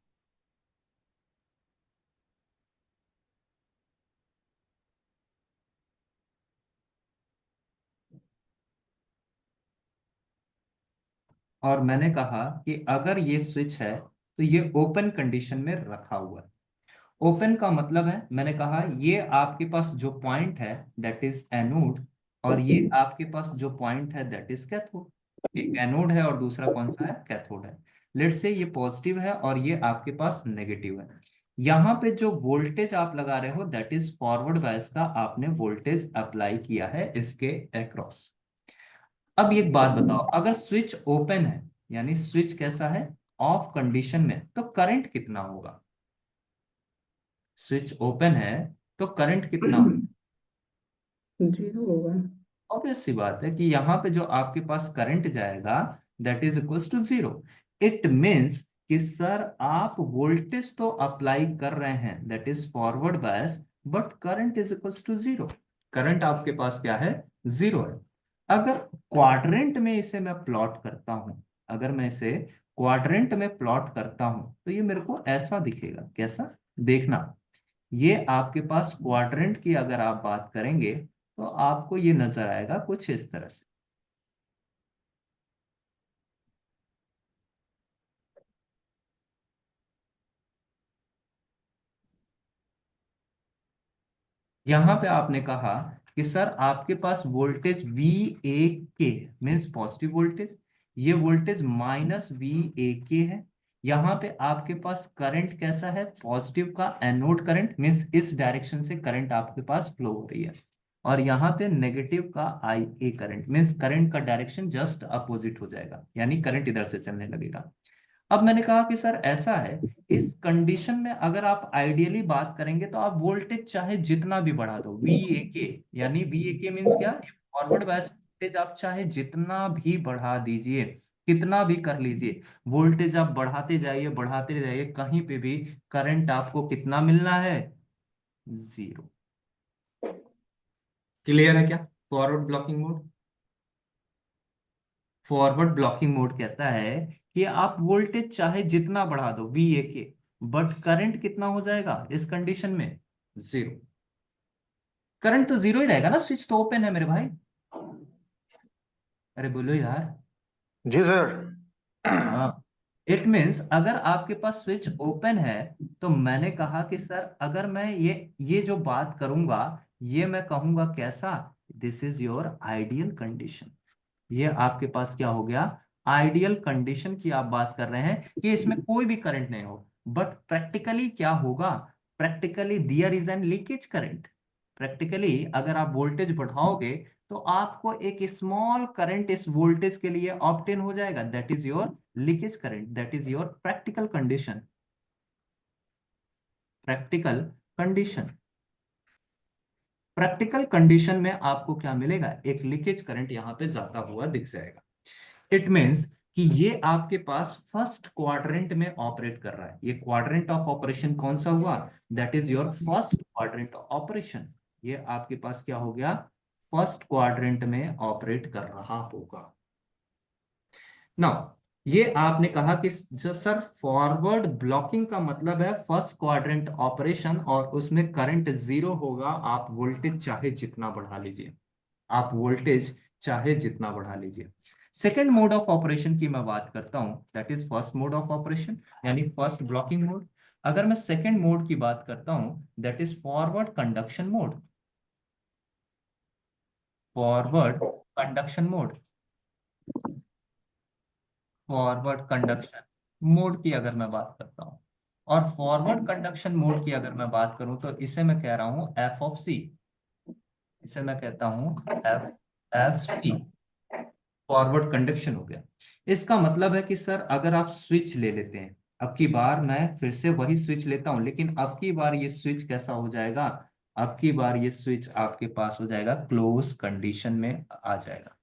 और मैंने कहा कि अगर ये स्विच है तो ये ओपन कंडीशन में रखा हुआ है। ओपन का मतलब है, मैंने कहा ये आपके पास जो पॉइंट है दैट इज एनोड, और ये आपके पास जो पॉइंट है दैट इज कैथोड। एक एनोड है और दूसरा कौन सा है, कैथोड है। लेट से ये पॉजिटिव है और ये आपके पास नेगेटिव है। यहाँ पे जो वोल्टेज आप लगा रहे हो दैट इज फॉरवर्ड बायस का आपने वोल्टेज अप्लाई किया है इसके अक्रॉस। अब एक बात बताओ, अगर स्विच ओपन है, यानी स्विच कैसा है, ऑफ कंडीशन में, तो करंट कितना होगा। स्विच ओपन है तो करंट कितना होगा। 0 होगा। ऑब्वियस सी बात है कि यहाँ पे जो आपके पास करंट जाएगा that is equals to 0। It means कि सर आप वोल्टेज तो अप्लाई कर रहे हैं that is forward bias, but current is equals to 0। Current आपके पास क्या है, 0 है। अगर क्वाड्रेंट में इसे मैं प्लॉट करता हूं, अगर मैं इसे क्वाड्रेंट में प्लॉट करता हूं तो ये मेरे को ऐसा दिखेगा। कैसा, देखना, ये आपके पास क्वाड्रेंट की अगर आप बात करेंगे तो आपको ये नजर आएगा कुछ इस तरह से। यहां पे आपने कहा कि सर आपके पास वोल्टेज वी ए के मीन्स पॉजिटिव वोल्टेज, ये वोल्टेज माइनस वी ए के है, यहाँ पे आपके पास करंट कैसा है, पॉजिटिव का एनोड करंट, मीन्स इस डायरेक्शन से करंट आपके पास फ्लो हो रही है, और यहाँ पे नेगेटिव का आई ए करंट, मीन्स करंट का डायरेक्शन जस्ट अपोजिट हो जाएगा, यानी करंट इधर से चलने लगेगा। अब मैंने कहा कि सर ऐसा है, इस कंडीशन में अगर आप आइडियली बात करेंगे तो आप वोल्टेज चाहे जितना भी बढ़ा दो, वी ए के, यानी वी ए के मीन्स क्या, फॉरवर्ड बायस वोल्टेज आप चाहे जितना भी बढ़ा दीजिए, कितना भी कर लीजिए, वोल्टेज आप बढ़ाते जाइए, कहीं पे भी करंट आपको कितना मिलना है, जीरो। क्लियर है क्या? Forward blocking mode, forward blocking mode कहता है कि आप वोल्टेज चाहे जितना बढ़ा दो वी ए के, बट करंट कितना हो जाएगा इस कंडीशन में, जीरो। करंट तो जीरो ही रहेगा ना, स्विच तो ओपन है मेरे भाई, अरे बोलो यार। जी सर। हाँ, इट मीन्स अगर आपके पास स्विच ओपन है, तो मैंने कहा कि सर अगर मैं ये जो बात करूंगा, ये मैं कहूंगा कैसा, this is your ideal condition. ये आपके पास क्या हो गया, आइडियल कंडीशन की आप बात कर रहे हैं कि इसमें कोई भी करंट नहीं हो, बट प्रैक्टिकली क्या होगा, practically their is an leakage current. Practically अगर आप वोल्टेज बढ़ाओगे तो आपको एक स्मॉल करंट इस वोल्टेज के लिए ऑब्टेन हो जाएगा, that is your leakage current, that is your practical condition, practical condition. Practical condition में आपको क्या मिलेगा, एक लीकेज करंट यहां पे जाता हुआ दिख जाएगा। इट मीन्स कि ये आपके पास फर्स्ट क्वाड्रेंट में ऑपरेट कर रहा है, ये क्वाड्रेंट ऑफ ऑपरेशन कौन सा हुआ, that is your first quadrant of operation. ये आपके पास क्या हो गया, फर्स्ट क्वाड्रेंट में ऑपरेट कर रहा होगा। नाउ ये आपने कहा कि जो सर फॉरवर्ड ब्लॉकिंग का मतलब है फर्स्ट क्वाड्रेंट ऑपरेशन, और उसमें करंट जीरो होगा, आप वोल्टेज चाहे जितना बढ़ा लीजिए, आप वोल्टेज चाहे जितना बढ़ा लीजिए। सेकेंड मोड ऑफ ऑपरेशन की मैं बात करता हूं, that is first mode of operation, यानी फर्स्ट ब्लॉकिंग मोड। अगर मैं सेकेंड मोड की बात करता हूं, that is forward conduction mode, forward conduction mode, forward conduction mode की अगर मैं बात करता हूं, और फॉरवर्ड कंडक्शन मोड की अगर मैं बात करूं तो इसे मैं कह रहा हूं एफ ऑफ सी, इसे मैं कहता हूं F F C, forward conduction हो गया। इसका मतलब है कि सर अगर आप स्विच ले लेते हैं, अब की बार मैं फिर से वही स्विच लेता हूं, लेकिन अब की बार ये स्विच कैसा हो जाएगा, अब की बार ये स्विच आपके पास हो जाएगा क्लोज कंडीशन में आ जाएगा,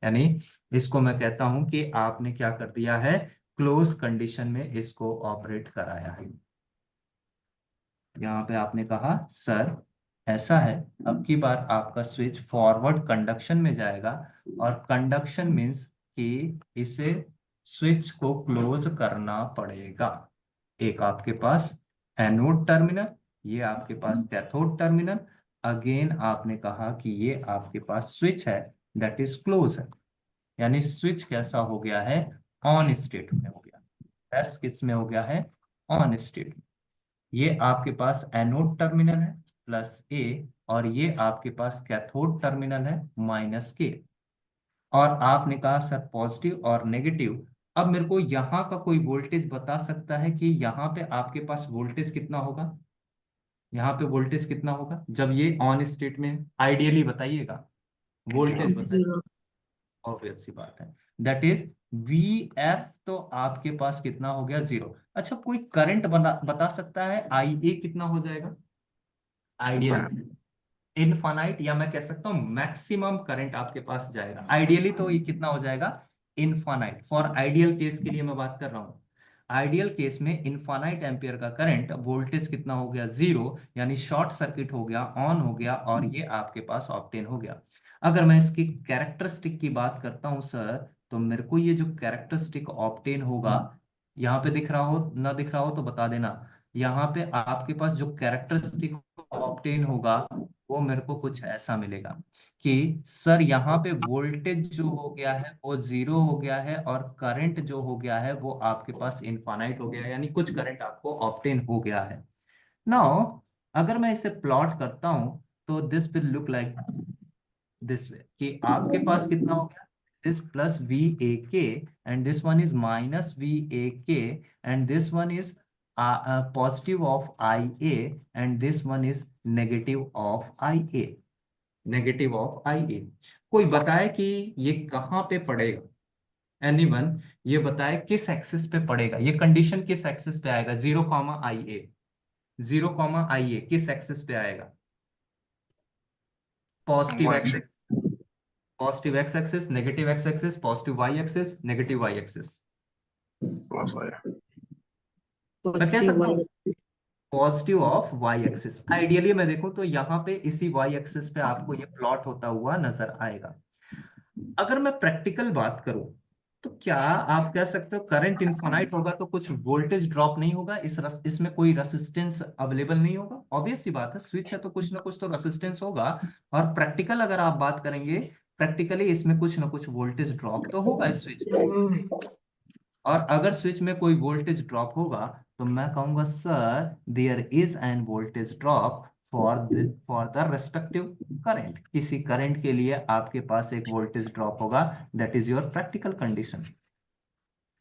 यानी इसको मैं कहता हूं कि आपने क्या कर दिया है, क्लोज कंडीशन में इसको ऑपरेट कराया है। यहाँ पे आपने कहा सर ऐसा है, अब की बार आपका स्विच फॉरवर्ड कंडक्शन में जाएगा, और कंडक्शन मीन्स कि इसे स्विच को क्लोज करना पड़ेगा। एक आपके पास एनोड टर्मिनल, ये आपके पास कैथोड टर्मिनल, अगेन आपने कहा कि ये आपके पास स्विच है दैट इज क्लोज है, यानी स्विच कैसा हो गया है, ऑन स्टेट में हो गया, एस किस में हो गया है, ऑन स्टेट। ये आपके पास एनोड टर्मिनल है प्लस ए, और ये आपके पास कैथोड टर्मिनल है माइनस के। और आपने कहा सर पॉजिटिव और नेगेटिव, अब मेरे को यहाँ का कोई वोल्टेज बता सकता है कि यहाँ पे आपके पास वोल्टेज कितना होगा, यहाँ पे वोल्टेज कितना होगा जब ये ऑन स्टेट में है? आइडियली बताइएगा, वोल्टेज बताइए, जीरो। ऑब्वियस सी बात है, दैट इज वी एफ, तो आपके पास कितना हो गया, जीरो। अच्छा कोई करंट बता सकता है आई ए कितना हो जाएगा, आइडियल इनफाइनाइट, या मैं कह सकता हूँ मैक्सिमम करंट आपके पास जाएगा, आइडियली तो ये कितना हो जाएगा, इनफाइनाइट। फॉर आइडियल केस के लिए मैं बात कर रहा हूँ, आइडियल केस में इनफाइनाइट एम्पियर का करंट, वोल्टेज कितना हो गया, जीरो, यानी शॉर्ट सर्किट हो गया, ऑन हो गया, और ये आपके पास ऑब्टेन हो गया। अगर मैं इसकी कैरेक्टरिस्टिक की बात करता हूँ सर, तो मेरे को ये जो कैरेक्टरिस्टिक ऑब्टेन होगा, यहाँ पे दिख रहा हो ना दिख रहा हो तो बता देना, यहाँ पे आपके पास जो कैरेक्टरिस्टिक ऑब्टेन होगा वो मेरे को कुछ ऐसा मिलेगा कि सर यहाँ पे वोल्टेज जो हो गया है वो जीरो हो गया है, और करंट जो हो गया है वो आपके पास इनफाइनाइट हो गया है, यानी कुछ करंट आपको ऑब्टेन हो गया है। नाउ अगर मैं इसे प्लॉट करता हूं तो this will look like this way, कि आपके पास कितना हो गया, this plus VAK, and this one is minus VAK, and this one is positive of IA, and this one is negative of IA, negative of IA। कोई बताए कि ये कहाँ पे पड़ेगा? एनीवन ये बताए किस एक्सिस पे पड़ेगा, ये कंडीशन किस एक्सिस पे आएगा? 0, IA, 0, IA किस एक्सिस पे आएगा? Positive X, positive X axis, negative X axis, positive Y axis, negative Y axis. मैं कह पॉजिटिव सकता हूँ Y. Positive of Y axis. Ideally मैं देखूं तो यहाँ पे इसी वाई एक्सिस पे आपको ये प्लॉट होता हुआ नजर आएगा। अगर मैं प्रैक्टिकल बात करूं तो क्या आप कह सकते हो करंट इनफाइनाइट होगा तो कुछ वोल्टेज ड्रॉप नहीं होगा, इसमें कोई रेसिस्टेंस अवेलेबल नहीं होगा? ऑब्वियस सी बात है, स्विच है तो कुछ ना कुछ तो रेसिस्टेंस होगा। और प्रैक्टिकल अगर आप बात करेंगे, प्रैक्टिकली इसमें कुछ ना कुछ वोल्टेज ड्रॉप तो होगा इस स्विच में। और अगर स्विच में कोई वोल्टेज ड्रॉप होगा तो मैं कहूंगा sir there is an voltage drop for the respective current. किसी करंट के लिए आपके पास एक वोल्टेज ड्रॉप होगा। That is your practical condition,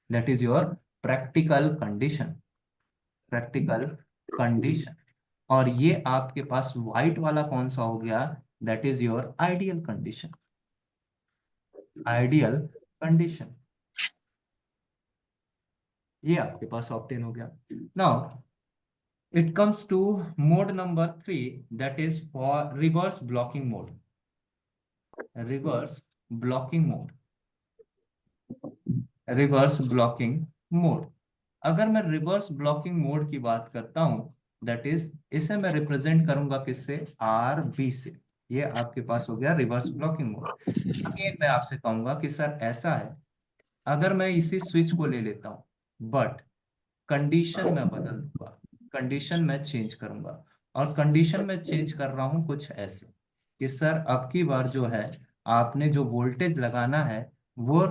that is your practical condition, practical condition. और ये आपके पास व्हाइट वाला कौन सा हो गया? That is your ideal condition, ideal condition. ये आपके पास ऑब्टेन हो गया। Now it comes to mode number 3, that is for reverse blocking mode, reverse blocking mode, reverse blocking mode। अगर मैं रिवर्स ब्लॉकिंग मोड की बात करता हूं, दैट इज इसे मैं रिप्रेजेंट करूंगा किससे? RB से। ये आपके पास हो गया रिवर्स ब्लॉकिंग मोड। अगेन मैं आपसे कहूंगा कि सर ऐसा है, अगर मैं इसी स्विच को ले लेता हूं बट कंडीशन मैं बदल दूंगा, कंडीशन मैं चेंज करूंगा। और कंडीशन में चेंज कर रहा हूं कुछ ऐसे कि सर अब की बार जो है आपने जो वोल्टेज लगाना है वो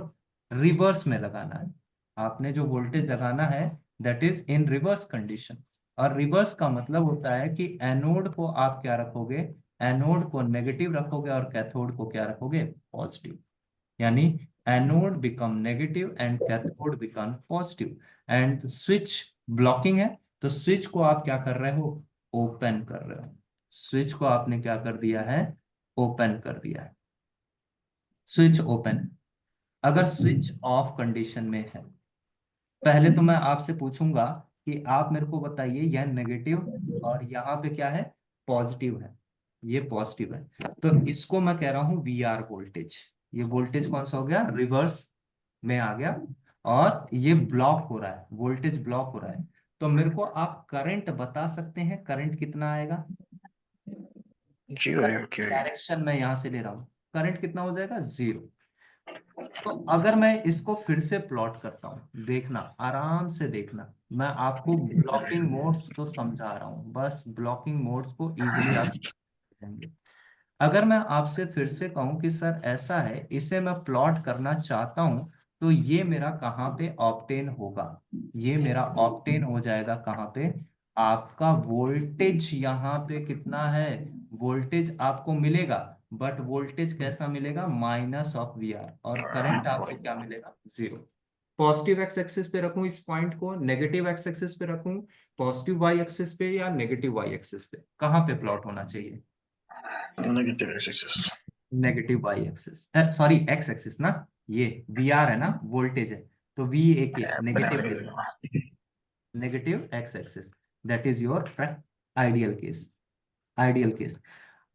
रिवर्स में लगाना है। आपने जो वोल्टेज लगाना है that is in reverse condition. और रिवर्स का मतलब होता है कि एनोड को आप क्या रखोगे? एनोड को नेगेटिव रखोगे और कैथोड को क्या रखोगे? पॉजिटिव। यानी anode become negative and cathode become positive. And switch blocking है तो स्विच को आप क्या कर रहे हो? ओपन कर रहे हो। स्विच को आपने क्या कर दिया है? ओपन कर दिया है। स्विच ओपन है। अगर स्विच ऑफ कंडीशन में है, पहले तो मैं आपसे पूछूंगा कि आप मेरे को बताइए यह नेगेटिव और यहाँ पे क्या है? पॉजिटिव है। ये पॉजिटिव है तो इसको मैं कह रहा हूं VR वोल्टेज। ये वोल्टेज कौन सा हो गया? रिवर्स में आ गया। और ये ब्लॉक हो रहा है, वोल्टेज ब्लॉक हो रहा है। तो मेरे को आप करंट बता सकते हैं, करंट कितना आएगा? जीरो है क्या? डायरेक्शन मैं यहां से ले रहा हूं, करंट कितना हो जाएगा? 0। तो अगर मैं इसको फिर से प्लॉट करता हूं, देखना आराम से देखना, मैं आपको ब्लॉकिंग मोड्स तो समझा रहा हूं, बस ब्लॉकिंग मोड्स को इजीली आप समझेंगे। अगर मैं आपसे फिर से कहूं कि सर ऐसा है, इसे मैं प्लॉट करना चाहता हूं, तो ये मेरा कहाँ पे ऑब्टेन होगा? ये मेरा ऑब्टेन हो जाएगा कहाँ पे? आपका वोल्टेज यहाँ पे कितना है? वोल्टेज आपको मिलेगा बट वोल्टेज कैसा मिलेगा? -VR। और करंट आपको क्या मिलेगा? 0। पॉजिटिव एक्स एक्सिस पे रखूं इस पॉइंट को, नेगेटिव एक्स एक्सिस पे रखूं, पॉजिटिव वाई एक्सिस पे या नेगेटिव वाई एक्सिस पे, कहाँ पे प्लॉट होना चाहिए? Negative axis. Negative Y axis, sorry X axis ना, ये VR है ना, वोल्टेज है, तो VAK negative case, negative X axis. That is your ideal case, ideal case.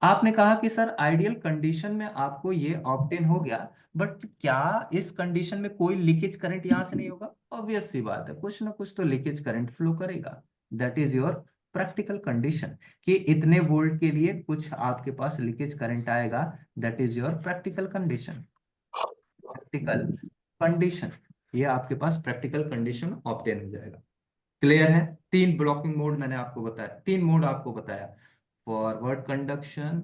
आपने कहा कि सर आइडियल कंडीशन में आपको ये ऑब्टेन हो गया, बट क्या इस कंडीशन में कोई लीकेज करंट यहां से नहीं होगा? ऑब्वियस सी बात है, कुछ ना कुछ तो लीकेज करंट फ्लो करेगा। That is your practical condition कि इतने वोल्ट के लिए कुछ आपके पास लीकेज करंट आएगा। That is your practical condition, practical condition. ये आपके पास प्रैक्टिकल कंडीशन ऑब्टेन हो जाएगा। क्लियर है? 3 ब्लॉकिंग मोड मैंने आपको बताया, 3 मोड आपको बताया। Forward conduction,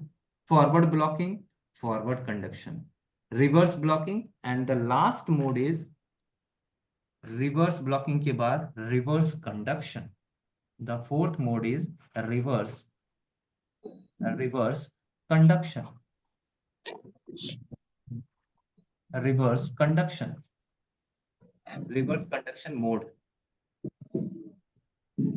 forward blocking, forward conduction, reverse blocking, and the last mode is reverse blocking के बाद reverse conduction. The fourth mode is reverse, reverse conduction. Reverse conduction, reverse conduction mode,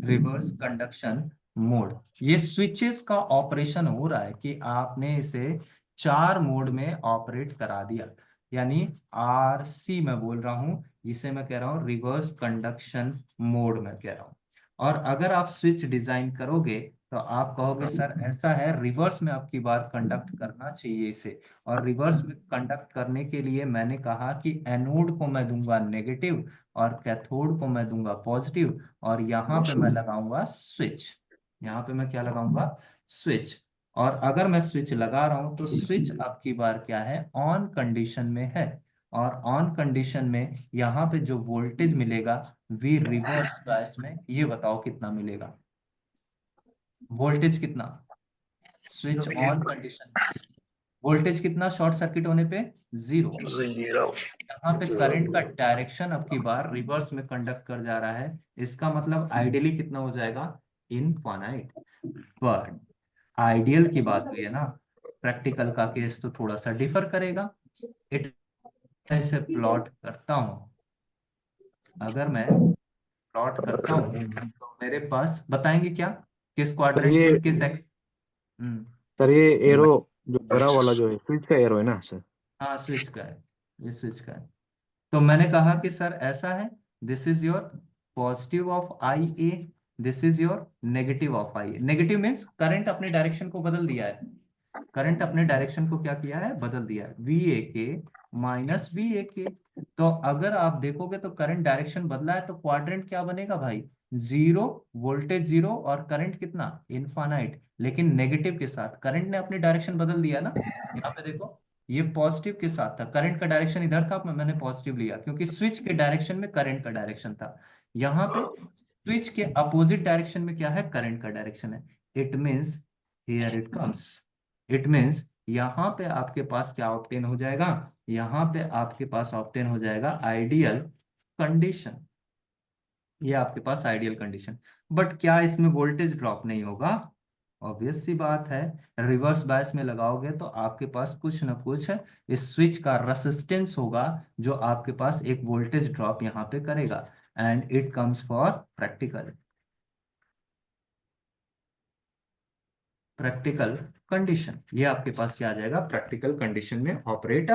reverse conduction mode. ये switches का operation हो रहा है कि आपने इसे 4 मोड में ऑपरेट करा दिया, यानी RC मैं बोल रहा हूं, इसे मैं कह रहा हूं रिवर्स कंडक्शन मोड में कह रहा हूं। और अगर आप स्विच डिजाइन करोगे तो आप कहोगे सर ऐसा है, रिवर्स में आपकी बार कंडक्ट करना चाहिए इसे। और रिवर्स में कंडक्ट करने के लिए मैंने कहा कि एनोड को मैं दूंगा नेगेटिव और कैथोड को मैं दूंगा पॉजिटिव, और यहाँ पे मैं लगाऊंगा स्विच। यहाँ पे मैं क्या लगाऊंगा? स्विच। और अगर मैं स्विच लगा रहा हूं तो स्विच अब की बार क्या है? ऑन कंडीशन में है। और ऑन कंडीशन में यहाँ पे जो वोल्टेज मिलेगा वी रिवर्स का, इसमें ये बताओ कितना मिलेगा? वोल्टेज कितना? स्विच ऑन कंडीशन वोल्टेज कितना शॉर्ट सर्किट होने पे? 0। यहाँ पे करंट का डायरेक्शन अब की बार रिवर्स में कंडक्ट कर जा रहा है, इसका मतलब आइडियली कितना हो जाएगा? इनफाइनाइट। बट आइडियल की बात हुई है ना, प्रैक्टिकल का केस तो थोड़ा सा डिफर करेगा। इट से प्लॉट करता हूं, अगर मैं प्लॉट करता हूं तो मेरे पास बताएंगे क्या, किस सर क्वाड्रेंट ये में किस एक्स। हम्म। सर ये एरो जो बड़ा वाला जो है स्विच का एरो है ना सर? हाँ स्विच का है, ये स्विच का है। तो मैंने कहा कि सर ऐसा है, this is your positive of I A, this is your negative of I A. Negative means current अपने डायरेक्शन को बदल दिया है, करंट अपने डायरेक्शन को क्या किया है? बदल दिया है। वी ए के माइनस वी ए के। तो अगर आप देखोगे तो करंट डायरेक्शन बदला है तो क्वाड्रेंट क्या बनेगा भाई? 0, वोल्टेज 0 और करंट कितना? इनफाइनाइट। लेकिन नेगेटिव के साथ करंट ने अपनी डायरेक्शन बदल दिया ना। यहाँ पे देखो, ये पॉजिटिव के साथ था, करंट का डायरेक्शन इधर था, मैंने पॉजिटिव लिया क्योंकि स्विच के डायरेक्शन में करंट का डायरेक्शन था। यहाँ पे स्विच के अपोजिट डायरेक्शन में क्या है? करंट का डायरेक्शन है। It means here it comes, it means यहाँ पे आपके पास क्या ऑब्टेन हो जाएगा? यहाँ पे आपके पास ऑब्टेन हो जाएगा आइडियल कंडीशन। ये आपके पास आइडियल कंडीशन। बट क्या इसमें वोल्टेज ड्रॉप नहीं होगा? ऑब्वियस सी बात है, रिवर्स बायस में लगाओगे तो आपके पास कुछ ना कुछ इस स्विच का रेसिस्टेंस होगा जो आपके पास एक वोल्टेज ड्रॉप यहाँ पे करेगा। And it comes for practical, practical condition. ये आपके पास क्या आ जाएगा? प्रैक्टिकल कंडीशन में ऑपरेट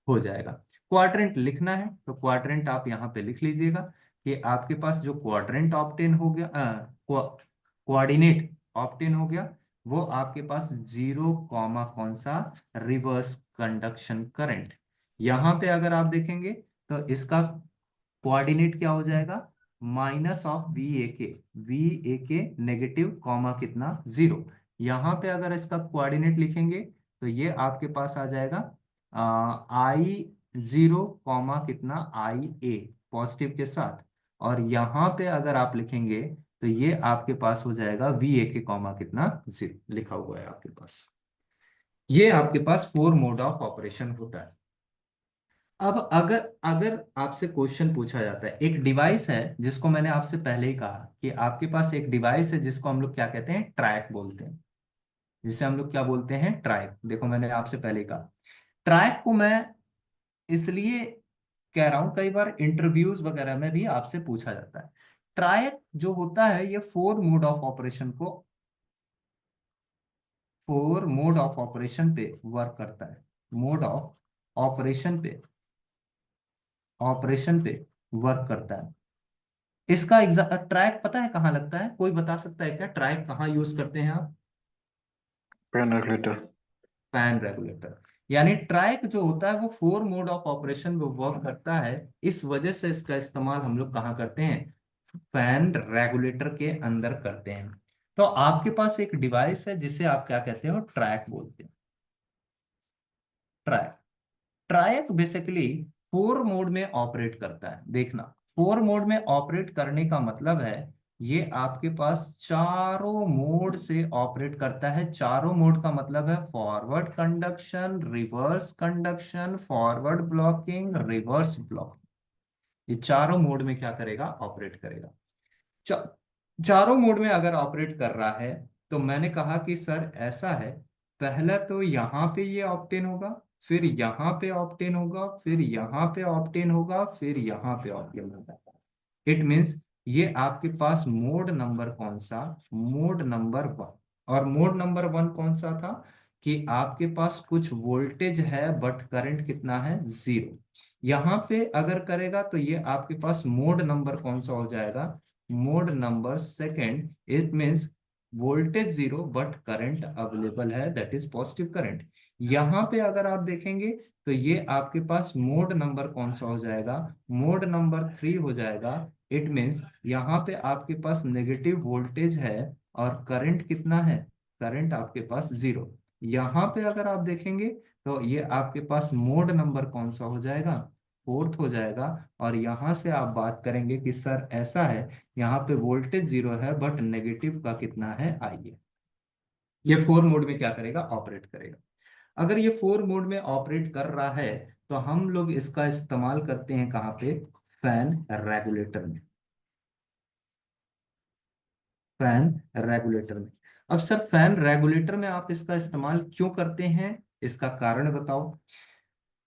हो जाएगा। क्वाड्रेंट लिखना है तो क्वाड्रेंट आप यहाँ पे लिख लीजिएगा कि आपके पास जो क्वाड्रेंट ऑप्टेन हो गया, कोऑर्डिनेट ऑप्टेन हो गया, वो आपके पास 0 कॉमा कौन सा? Reverse conduction current. यहाँ पे अगर आप देखेंगे तो इसका कोऑर्डिनेट क्या हो जाएगा? माइनस ऑफ वी ए के नेगेटिव कॉमा कितना? 0। यहाँ पे अगर इसका कोऑर्डिनेट लिखेंगे तो ये आपके पास आ जाएगा I0 कॉमा कितना? आई ए पॉजिटिव के साथ। और यहाँ पे अगर आप लिखेंगे तो ये आपके पास हो जाएगा वी ए के कॉमा कितना? 0 लिखा हुआ है आपके पास। ये आपके पास 4 मोड ऑफ ऑपरेशन होता है। अब अगर अगर आपसे क्वेश्चन पूछा जाता है, एक डिवाइस है जिसको मैंने आपसे पहले ही कहा कि आपके पास एक डिवाइस है जिसको हम लोग क्या कहते हैं? ट्रैक बोलते हैं। जिसे हम लोग क्या बोलते हैं? ट्रैक। देखो मैंने आपसे पहले ही कहा, ट्रैक को मैं इसलिए कह रहा हूं, कई बार इंटरव्यूज वगैरह में भी आपसे पूछा जाता है। ट्रैक जो होता है ये 4 मोड ऑफ ऑपरेशन को, 4 मोड ऑफ ऑपरेशन पे वर्क करता है। मोड ऑफ ऑपरेशन पे, ऑपरेशन पे वर्क करता है। इसका ट्रैक पता है कहाँ लगता है? कोई बता सकता है क्या ट्रैक कहाँ यूज करते हैं आप? Fan regulator. Fan regulator. यानी ट्रैक जो होता है वो 4 मोड ऑफ ऑपरेशन में वर्क करता है, इस वजह से इसका इस्तेमाल हम लोग कहाँ करते हैं? फैन रेगुलेटर के अंदर करते हैं। तो आपके पास एक डिवाइस है जिसे आप क्या कहते हो? ट्रैक बोलते हैं। ट्रैक, ट्रायक बेसिकली 4 मोड में ऑपरेट करता है। देखना, 4 मोड में ऑपरेट करने का मतलब है ये आपके पास चारों मोड से ऑपरेट करता है। चारों मोड का मतलब है forward conduction, reverse conduction, forward blocking, reverse blocking. ये चारों मोड में क्या करेगा? ऑपरेट करेगा। चा, चारों मोड में अगर ऑपरेट कर रहा है तो मैंने कहा कि सर ऐसा है, पहला तो यहाँ पे ये ऑप्टेन होगा, फिर यहाँ पे ऑप्टेन होगा, फिर यहाँ पे ऑप्टेन होगा, फिर यहाँ पे ऑप्टेन होगा। इट मीन्स ये आपके पास मोड नंबर कौन सा, मोड नंबर 1। और मोड नंबर 1 कौन सा था कि आपके पास कुछ वोल्टेज है बट करंट कितना है, 0। यहाँ पे अगर करेगा तो ये आपके पास मोड नंबर कौन सा हो जाएगा, mode number 2। It means voltage 0 but current available है, दैट इज पॉजिटिव करंट। यहाँ पे अगर आप देखेंगे तो ये आपके पास मोड नंबर कौन सा हो जाएगा, मोड नंबर 3 हो जाएगा। इट मीन्स यहाँ पे आपके पास नेगेटिव वोल्टेज है और करंट कितना है, करंट आपके पास 0। यहाँ पे अगर आप देखेंगे तो ये आपके पास मोड नंबर कौन सा हो जाएगा, 4th हो जाएगा। और यहाँ से आप बात करेंगे कि सर ऐसा है, यहाँ पे वोल्टेज 0 है बट नेगेटिव का कितना है, आइए ये 4 मोड में क्या करेगा, ऑपरेट करेगा। अगर ये 4 मोड में ऑपरेट कर रहा है तो हम लोग इसका इस्तेमाल करते हैं कहाँ पे, फैन रेगुलेटर में, फैन रेगुलेटर में। अब सर फैन रेगुलेटर में आप इसका इस्तेमाल क्यों करते हैं, इसका कारण बताओ।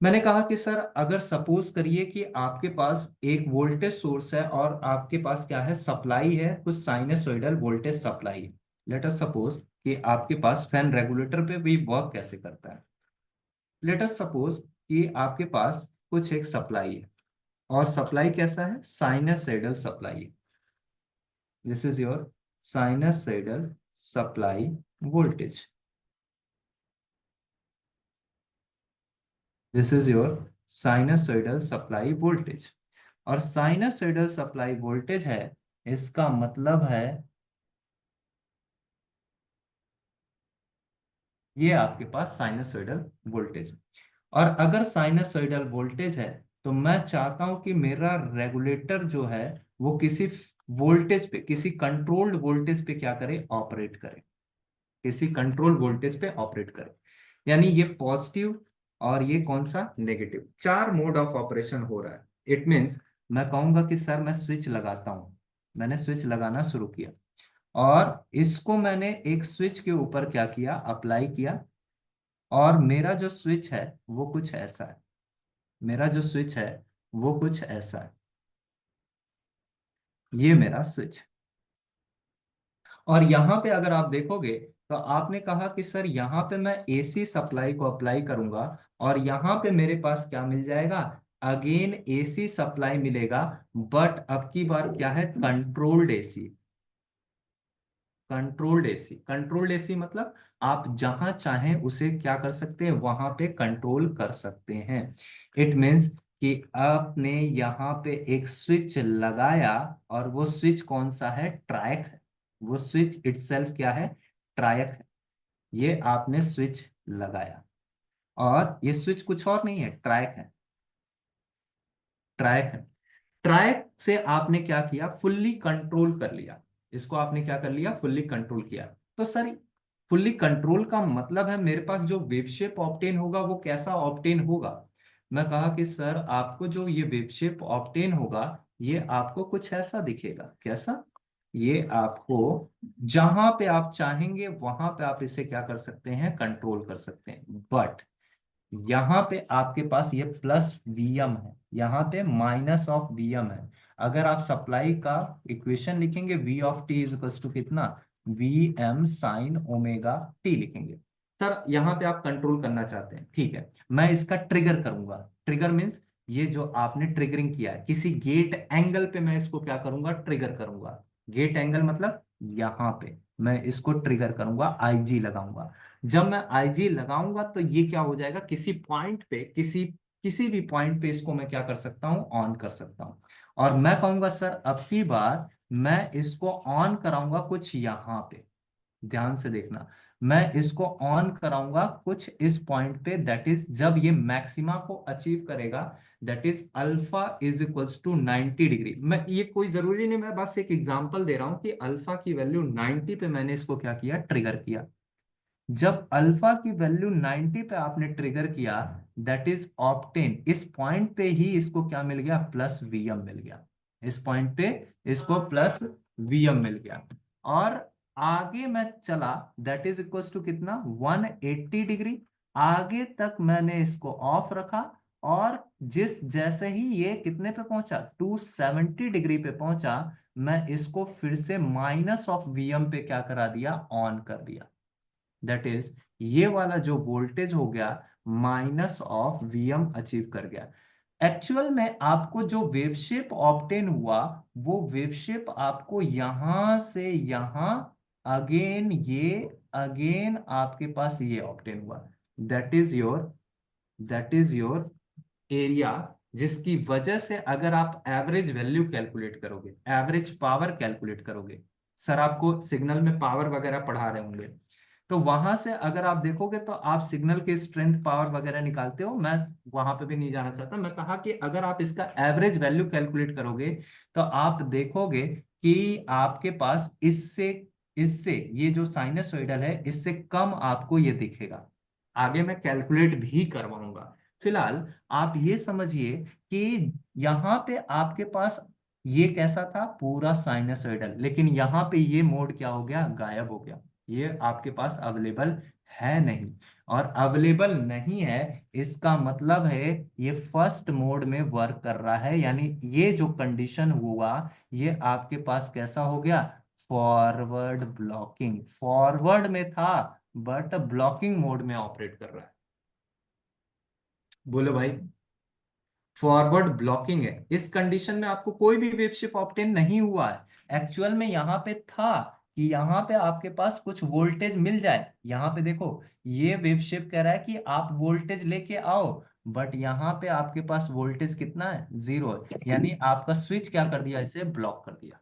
मैंने कहा कि सर अगर सपोज करिए कि आपके पास एक वोल्टेज सोर्स है और आपके पास क्या है, सप्लाई है, कुछ साइनसोइडल वोल्टेज सप्लाई है। लेट अस सपोज कि आपके पास फैन रेगुलेटर पे भी वर्क कैसे करता है। लेट अस सपोज कि आपके पास कुछ एक सप्लाई है और सप्लाई कैसा है, साइनसोइडल सप्लाई है। This is your sinusoidal supply voltage, this is your sinusoidal supply voltage. और साइनसोइडल सप्लाई वोल्टेज है, इसका मतलब है ये आपके पास साइनसोइडल वोल्टेज है। और अगर साइनसोइडल वोल्टेज है तो मैं चाहता हूं कि मेरा रेगुलेटर जो है वो किसी वोल्टेज पे, किसी कंट्रोल्ड वोल्टेज पे क्या करे, ऑपरेट करे, किसी कंट्रोल वोल्टेज पे ऑपरेट करे। यानी ये पॉजिटिव और ये कौन सा, नेगेटिव, 4 मोड ऑफ ऑपरेशन हो रहा है। इट मीन्स मैं कहूंगा कि सर मैं स्विच लगाता हूं, मैंने स्विच लगाना शुरू किया और इसको मैंने एक स्विच के ऊपर क्या किया, अप्लाई किया। और मेरा जो स्विच है वो कुछ ऐसा है, मेरा जो स्विच है वो कुछ ऐसा है, ये मेरा स्विच। और यहाँ पे अगर आप देखोगे तो आपने कहा कि सर यहाँ पे मैं एसी सप्लाई को अप्लाई करूंगा और यहाँ पे मेरे पास क्या मिल जाएगा, अगेन एसी सप्लाई मिलेगा, बट अब की बार क्या है, controlled AC. Controlled AC, controlled AC मतलब आप जहां चाहें उसे क्या कर सकते हैं, वहां पे कंट्रोल कर सकते हैं। इट मीन्स कि आपने यहाँ पे एक स्विच लगाया और वो स्विच कौन सा है, ट्रायक है। वो स्विच इटसेल्फ क्या है, ट्रायक है। ये आपने स्विच लगाया और ये स्विच कुछ और नहीं है, ट्रायक है, ट्रायक है। ट्रायक से आपने क्या किया, फुल्ली कंट्रोल कर लिया, इसको आपने क्या कर लिया, फुल्ली कंट्रोल किया। तो सर फुल्ली कंट्रोल का मतलब है मेरे पास जो वेव शेप ऑब्टेन होगा वो कैसा ऑब्टेन होगा। मैं कहा कि सर आपको जो ये वेव शेप ऑब्टेन होगा ये आपको कुछ ऐसा दिखेगा, कैसा, ये आपको जहां पे आप चाहेंगे वहां पे आप इसे क्या कर सकते हैं, कंट्रोल कर सकते हैं। बट यहाँ पे आपके पास ये प्लस Vm है, यहाँ पे माइनस ऑफ Vm है। अगर आप सप्लाई का इक्वेशन लिखेंगे V of T is equals to कितना, Vm साइन ओमेगा टी लिखेंगे। सर यहाँ पे आप कंट्रोल करना चाहते हैं, ठीक है, मैं इसका ट्रिगर करूंगा। ट्रिगर मीन्स ये जो आपने ट्रिगरिंग किया है किसी गेट एंगल पे, मैं इसको क्या करूंगा, ट्रिगर करूंगा। गेट एंगल मतलब यहाँ पे मैं इसको ट्रिगर करूंगा, आईजी लगाऊंगा। जब मैं आईजी लगाऊंगा तो ये क्या हो जाएगा, किसी पॉइंट पे, किसी किसी भी पॉइंट पे इसको मैं क्या कर सकता हूं, ऑन कर सकता हूं। और मैं कहूंगा सर अब की बार मैं इसको ऑन कराऊंगा कुछ यहाँ पे, ध्यान से देखना, मैं इसको ऑन कराऊंगा कुछ इस पॉइंट पे, दैट इज जब ये मैक्सिमा को अचीव करेगा, that is alpha is equals to 90 degree. मैं ये कोई जरूरी नहीं, मैं बस एक एग्जांपल दे रहा हूं कि अल्फा की वैल्यू 90 पे मैंने इसको क्या किया, ट्रिगर किया। जब अल्फा की वैल्यू 90 पे आपने ट्रिगर किया, दैट इज ऑप्टेन, इस पॉइंट पे ही इसको क्या मिल गया, प्लस Vm मिल गया। इस पॉइंट पे इसको प्लस Vm मिल गया। और आगे मैं चला, दैट इज इक्वल्स टू कितना, 180 डिग्री। आगे तक मैंने इसको ऑफ रखा, और जैसे ही ये कितने पे पहुंचा, 270 डिग्री पे पहुंचा, मैं इसको फिर से -Vm पे क्या करा दिया, ऑन कर दिया। दैट इज ये वाला जो वोल्टेज हो गया -Vm अचीव कर गया। एक्चुअल में आपको जो वेव शेप ऑब्टेन हुआ, वो वेव शेप आपको यहां से यहां, अगेन ये, अगेन आपके पास ये ऑब्टेन हुआ। That is your that is your area, जिसकी वजह से अगर आप एवरेज वैल्यू कैलकुलेट करोगे, एवरेज पावर कैलकुलेट करोगे, सर आपको सिग्नल में पावर वगैरह पढ़ा रहे होंगे, तो वहां से अगर आप देखोगे तो आप सिग्नल के स्ट्रेंथ पावर वगैरह निकालते हो। मैं वहां पे भी नहीं जाना चाहता, मैं कहा कि अगर आप इसका एवरेज वैल्यू कैलकुलेट करोगे तो आप देखोगे कि आपके पास इससे इससे ये जो साइनसोइडल है, इससे कम आपको ये दिखेगा। आगे मैं कैलकुलेट भी करवाऊंगा। फिलहाल आप ये समझिए कि यहाँ पे आपके पास ये कैसा था, पूरा साइनसोइडल, लेकिन यहाँ पे ये मोड क्या हो गया, गायब हो गया। ये आपके पास अवेलेबल है नहीं, और अवेलेबल नहीं है इसका मतलब है ये फर्स्ट मोड में वर्क कर रहा है, यानी ये जो कंडीशन हुआ, ये आपके पास कैसा हो गया, फॉरवर्ड ब्लॉकिंग, फॉरवर्ड में था बट ब्लॉकिंग मोड में ऑपरेट कर रहा है। बोलो भाई, फॉरवर्ड ब्लॉकिंग है। इस कंडीशन में आपको कोई भी वेव शेप ऑब्टेन नहीं हुआ है। एक्चुअल में यहाँ पे था कि यहाँ पे आपके पास कुछ वोल्टेज मिल जाए। यहाँ पे देखो, ये वेव शेप कह रहा है कि आप वोल्टेज लेके आओ, बट यहाँ पे आपके पास वोल्टेज कितना है, 0 है, यानी आपका स्विच क्या कर दिया, इसे ब्लॉक कर दिया।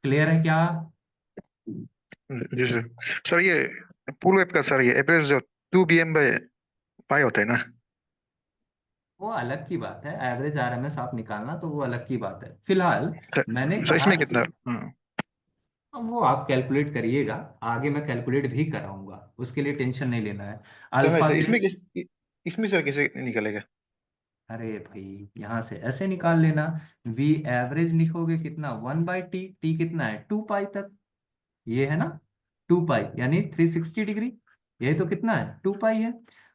क्लियर है क्या? जी सर। सर ये पुल वेब का सर ये एवरेज जो 2 bm/π होता है ना। वो अलग की बात है, एवरेज आरएमएस आप निकालना तो वो अलग की बात है। फिलहाल सर, मैंने सर कहा इसमें कि कितना अब वो आप कैलकुलेट करिएगा, आगे मैं कैलकुलेट भी कराऊंगा, उसके लिए टेंशन नहीं लेना है। अल्फा सर जीरो, इसमें सर कैसे निकलेगा। अरे भाई यहां से ऐसे निकाल लेना। वी एवरेज लिखोगे कितना, 1/t, टी कितना है, 2 पाई तक, ये है ना, 2 पाई यानी 360 डिग्री, ये तो कितना है, 2 पाई है।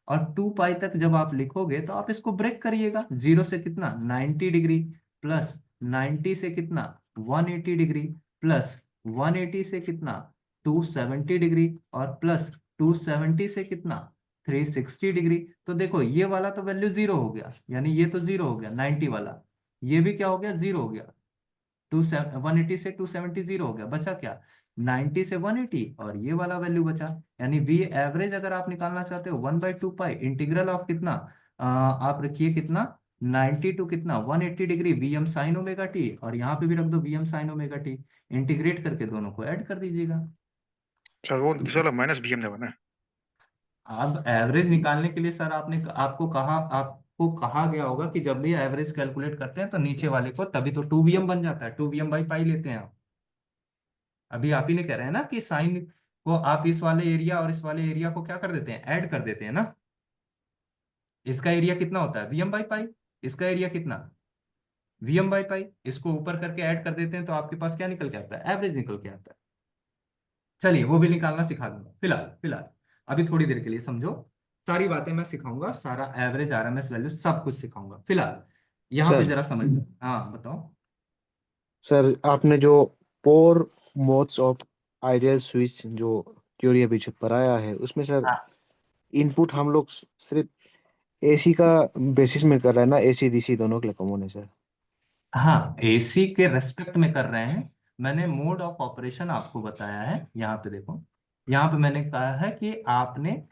और 2 पाई तक जब आप लिखोगे तो आप इसको ब्रेक करिएगा, 0 से कितना, 90 डिग्री, प्लस 90 से कितना, 180 डिग्री, प्लस 180 से कितना, 270 डिग्री, और प्लस 270 से कितना, 360 डिग्री। तो देखो ये वाला तो वैल्यू 0 हो गया, यानी ये तो 0 हो गया, 90 वाला, ये भी क्या हो गया, 0 हो गया। 180 से 270 0 हो गया, बचा क्या, 90 से 180, और ये वाला वैल्यू बचा। यानी वी एवरेज अगर आप निकालना चाहते हो, 1/2 पाई इंटीग्रल ऑफ कितना, आप रखिए कितना, 90 टू कितना, 180 degree, Vm sine omega T, और यहाँ पे भी रख दो Vm sine omega T, integrate करके दोनों को ऐड कर दीजिएगा। सर वो चलो -bm देगा ना। अब एवरेज निकालने के लिए सर आपको कहा गया होगा कि जब भी एवरेज कैलकुलेट करते हैं तो नीचे वाले को, तभी तो 2Vm बन जाता है, 2Vm/π लेते हैं आप। अभी आप ही ने कह रहे हैं ना कि साइन को आप इस वाले एरिया और इस वाले एरिया को क्या कर देते हैं, ऐड कर देते हैं ना। इसका एरिया कितना होता है, Vm/π, इसका एरिया कितना, Vm/π, इसको ऊपर करके ऐड कर देते हैं तो आपके पास क्या निकल के आता है, एवरेज निकल के आता है। चलिए वो भी निकालना सिखा दूंगा। फिलहाल फिलहाल अभी थोड़ी देर के लिए समझो, सारी बातें मैं सिखाऊंगा, सारा एवरेज आरएमएस वैल्यू सब कुछ सिखाऊंगा। फिलहाल यहाँ पे सर जरा समझ, हाँ बताओ। सर आपने जो 4 मोड्स ऑफ आइडियल स्विच जो थ्योरी अभी जो पढ़ाया है उसमें सर हाँ इनपुट हम लोग सिर्फ एसी का बेसिस में कर रहे हैं ना, एसी डीसी दोनों के लिए कॉमन है सर। हाँ, एसी के रेस्पेक्ट में कर रहे हैं। मैंने मोड ऑफ ऑपरेशन आपको बताया है, यहाँ पे देखो, यहाँ पे मैंने कहा है कि आपने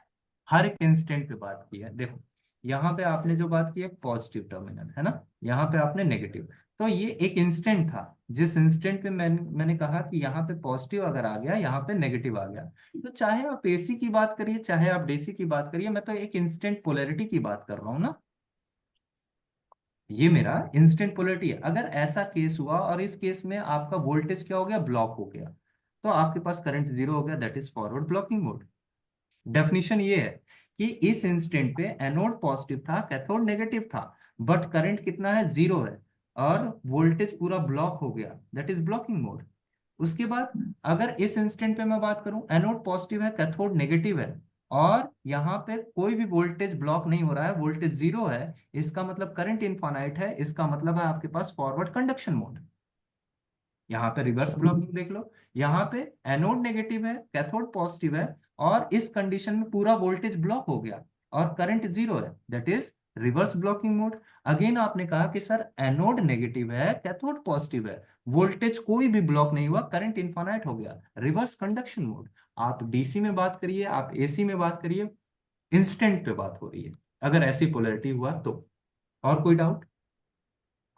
हर एक इंस्टेंट पे बात की है। देखो यहाँ पे आपने जो बात की है पॉजिटिव टर्मिनल है ना, यहाँ पे आपने नेगेटिव, तो ये एक इंस्टेंट था, जिस इंस्टेंट पे मैंने कहा कि यहाँ पे पॉजिटिव अगर आ गया, यहाँ पे नेगेटिव आ गया, तो चाहे आप एसी की बात करिए चाहे आप डीसी की बात करिए, मैं तो एक इंस्टेंट पोलैरिटी की बात कर रहा हूँ ना, ये मेरा इंस्टेंट पोलैरिटी है। अगर ऐसा केस हुआ और इस केस में आपका वोल्टेज क्या हो गया, ब्लॉक हो गया, तो आपके पास करंट 0 हो गया, that is forward blocking mode. Definition ये है कि इस इंस्टेंट पे एनोड पॉजिटिव था, कैथोड नेगेटिव था, बट करंट कितना है, 0 है, और वोल्टेज पूरा ब्लॉक हो गया, दैट इज ब्लॉकिंग मोड। उसके बाद अगर इस इंस्टेंट पे मैं बात करूं, एनोड पॉजिटिव है, कैथोड नेगेटिव है, और यहाँ पे कोई भी वोल्टेज ब्लॉक नहीं हो रहा है, वोल्टेज जीरो है, इसका मतलब करंट इनफाइनाइट है, इसका मतलब है आपके पास फॉरवर्ड कंडक्शन मोड। यहाँ पे रिवर्स ब्लॉकिंग देख लो, यहाँ पे एनोड नेगेटिव है, कैथोड पॉजिटिव है, और इस कंडीशन में पूरा वोल्टेज ब्लॉक हो गया और करंट जीरो है, that is reverse blocking mode. Again आपने कहा कि सर एनोड नेगेटिव है, कैथोड पॉजिटिव है, वोल्टेज कोई भी ब्लॉक नहीं हुआ, करंट इनफाइनाइट हो गया, रिवर्स कंडक्शन मोड। आप डीसी में बात करिए, आप एसी में बात करिए, इंस्टेंट पे बात हो रही है अगर ऐसी पोलैरिटी हुआ तो। और कोई डाउट?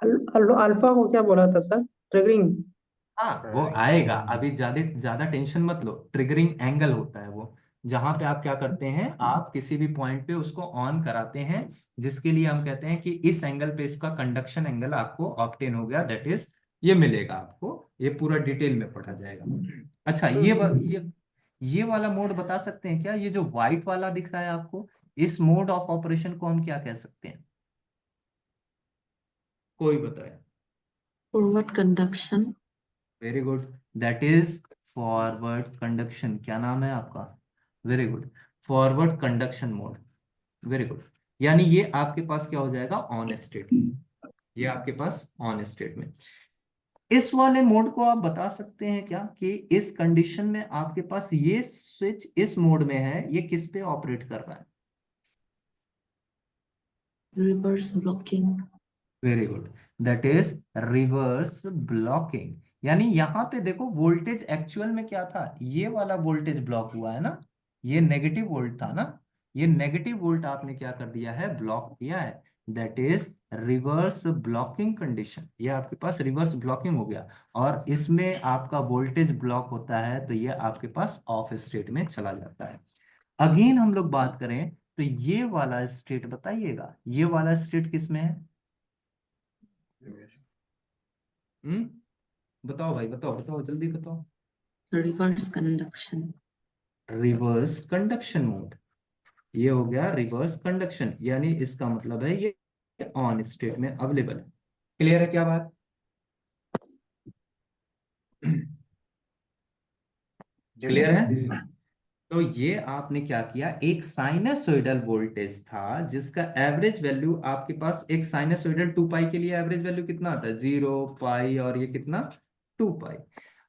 अल्फा को क्या बोला था सर? ट्रिगरिंग? हाँ वो आएगा, अभी ज्यादा ज्यादा टेंशन मत लो। ट्रिगरिंग एंगल होता है वो, जहां पे आप क्या करते हैं, आप किसी भी पॉइंट पे उसको ऑन कराते हैं, जिसके लिए हम कहते हैं कि इस एंगल पे इसका कंडक्शन एंगल आपको ऑब्टेन हो गया, दैट इज ये मिलेगा आपको, ये पूरा डिटेल में पढ़ा जाएगा। अच्छा ये वाला मोड बता सकते हैं क्या? ये जो व्हाइट वाला दिख रहा है आपको, इस मोड ऑफ ऑपरेशन को हम क्या कह सकते हैं? कोई बताए? Forward conduction. Very good, that is forward conduction. क्या नाम है आपका? Very good, forward conduction mode. Very good, यानी ये आपके पास क्या हो जाएगा, ऑन स्टेट में, ये आपके पास ऑन स्टेट में। इस वाले मोड को आप बता सकते हैं क्या कि इस कंडीशन में आपके पास ये स्विच इस मोड में है, ये किस पे ऑपरेट कर रहा है? Reverse blocking. Very good, that is reverse blocking. यानी यहाँ पे देखो वोल्टेज एक्चुअल में क्या था, ये वाला वोल्टेज ब्लॉक हुआ है ना, ये नेगेटिव वोल्ट था ना, ये नेगेटिव वोल्ट आपने क्या कर दिया है, ब्लॉक किया है, that is reverse blocking condition. ये आपके पास रिवर्स ब्लॉकिंग हो गया, और इसमें आपका वोल्टेज ब्लॉक होता है तो ये आपके पास ऑफ स्टेट में चला जाता है। अगेन हम लोग बात करें तो ये वाला स्टेट बताइएगा, ये वाला स्टेट किस में है? बताओ भाई, बताओ बताओ जल्दी बताओ। Reverse conduction. Reverse conduction mode, ये हो गया रिवर्स कंडक्शन, यानी इसका मतलब है ये ऑन स्टेट में अवेलेबल है। क्लियर है क्या बात? जी क्लियर सर। है? तो ये आपने क्या किया, एक साइनसोइडल वोल्टेज था जिसका एवरेज वैल्यू आपके पास, एक साइनसोइडल 2 पाई के लिए एवरेज वैल्यू कितना आता है, 0 पाई, और ये कितना, 2 पाई।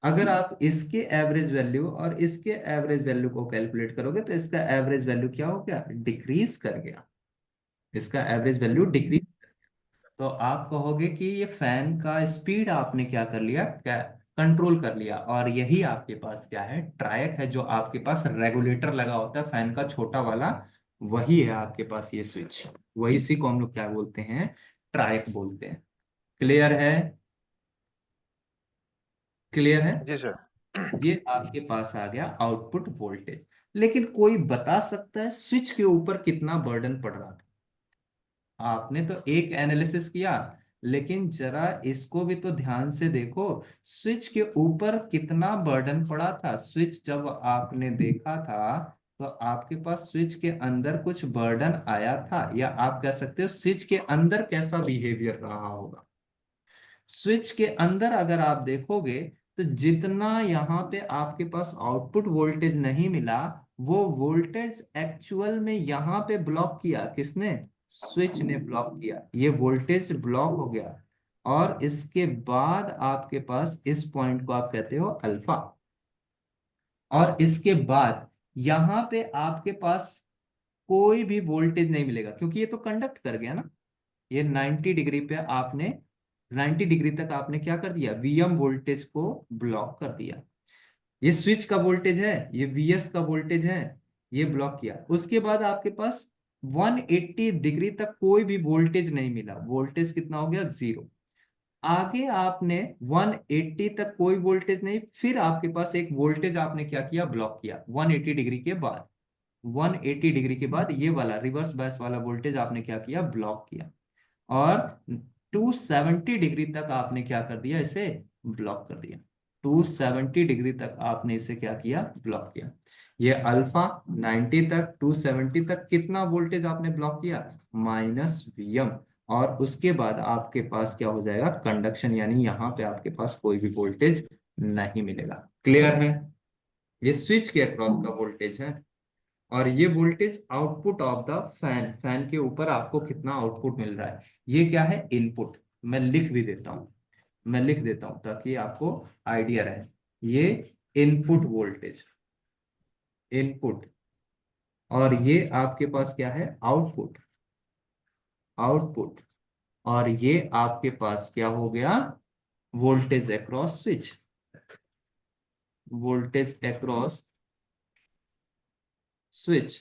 अगर आप इसके एवरेज वैल्यू और इसके एवरेज वैल्यू को कैलकुलेट करोगे तो इसका एवरेज वैल्यू क्या हो गया, डिक्रीज कर गया, इसका एवरेज वैल्यू डिक्रीज। तो आप कहोगे कि ये फैन का स्पीड आपने क्या कर लिया, क्या कंट्रोल कर लिया, और यही आपके पास क्या है, ट्रायक है, जो आपके पास रेगुलेटर लगा होता है फैन का छोटा वाला, वही है आपके पास ये स्विच, वही इसी को हम लोग क्या बोलते हैं, ट्रायक बोलते हैं। क्लियर है? क्लियर है? जी सर। ये आपके पास आ गया आउटपुट वोल्टेज। लेकिन कोई बता सकता है स्विच के ऊपर कितना बर्डन पड़ रहा था? आपने तो एक एनालिसिस किया, लेकिन जरा इसको भी तो ध्यान से देखो, स्विच के ऊपर कितना बर्डन पड़ा था। स्विच जब आपने देखा था तो आपके पास स्विच के अंदर कुछ बर्डन आया था, या आप कह सकते हो स्विच के अंदर कैसा बिहेवियर रहा होगा। स्विच के अंदर अगर आप देखोगे तो जितना यहाँ पे आपके पास आउटपुट वोल्टेज नहीं मिला, वो वोल्टेज एक्चुअल में यहाँ पे ब्लॉक किया किसने, स्विच ने ब्लॉक किया, ये वोल्टेज ब्लॉक हो गया। और इसके बाद आपके पास इस पॉइंट को आप कहते हो अल्फा, और इसके बाद यहाँ पे आपके पास कोई भी वोल्टेज नहीं मिलेगा, क्योंकि ये तो कंडक्ट कर गया ना, ये 90 डिग्री पे आपने, 90 डिग्री तक आपने क्या कर दिया, वीएम वोल्टेज को ब्लॉक कर दिया। ये स्विच का वोल्टेज है, ये वीएस का वोल्टेज है, ये ब्लॉक किया। उसके बाद आपके पास 180 डिग्री तक कोई भी वोल्टेज नहीं मिला, वोल्टेज कितना हो गया, जीरो। आगे आपने 180 तक कोई वोल्टेज नहीं, फिर आपके पास एक वोल्टेज आपने क्या किया, ब्लॉक किया 180 डिग्री के बाद। 180 डिग्री के बाद ये वाला रिवर्स बायस वाला वोल्टेज आपने क्या किया, ब्लॉक किया। और 270 डिग्री तक आपने क्या कर दिया, इसे ब्लॉक कर दिया। 270 डिग्री तक आपने इसे क्या किया, ब्लॉक किया। ये अल्फा 90 तक, 270 तक कितना वोल्टेज आपने ब्लॉक किया, -Vm। और उसके बाद आपके पास क्या हो जाएगा, कंडक्शन, यानी यहाँ पे आपके पास कोई भी वोल्टेज नहीं मिलेगा। क्लियर है? ये स्विच के अक्रॉस का वोल्टेज है। और ये voltage output of the fan, fan के ऊपर आपको कितना आउटपुट मिल रहा है, ये क्या है, इनपुट। मैं लिख भी देता हूँ, मैं लिख देता हूँ ताकि आपको आइडिया रहे। ये इनपुट वोल्टेज, इनपुट, और ये आपके पास क्या है, आउटपुट, आउटपुट, और ये आपके पास क्या हो गया, voltage across switch, voltage across switch,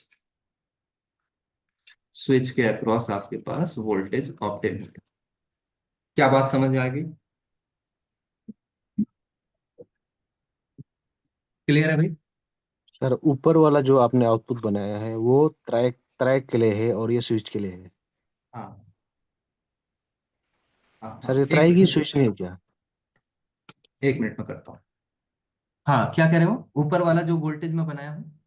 switch के अक्रॉस आपके पास वोल्टेज ऑप्टेन हो गया। क्या बात समझ में आ गई, क्लियर है भाई? सर ऊपर वाला जो आपने आउटपुट बनाया है वो ट्रैक ट्रैक के लिए है और ये स्विच के लिए है। हाँ हाँ सर हाँ, ये एक ट्राई की मिनट, स्विच नहीं है क्या? एक मिनट में करता हूँ। हाँ, क्या कह रहे हो, ऊपर वाला जो वोल्टेज मैं बनाया हूँ,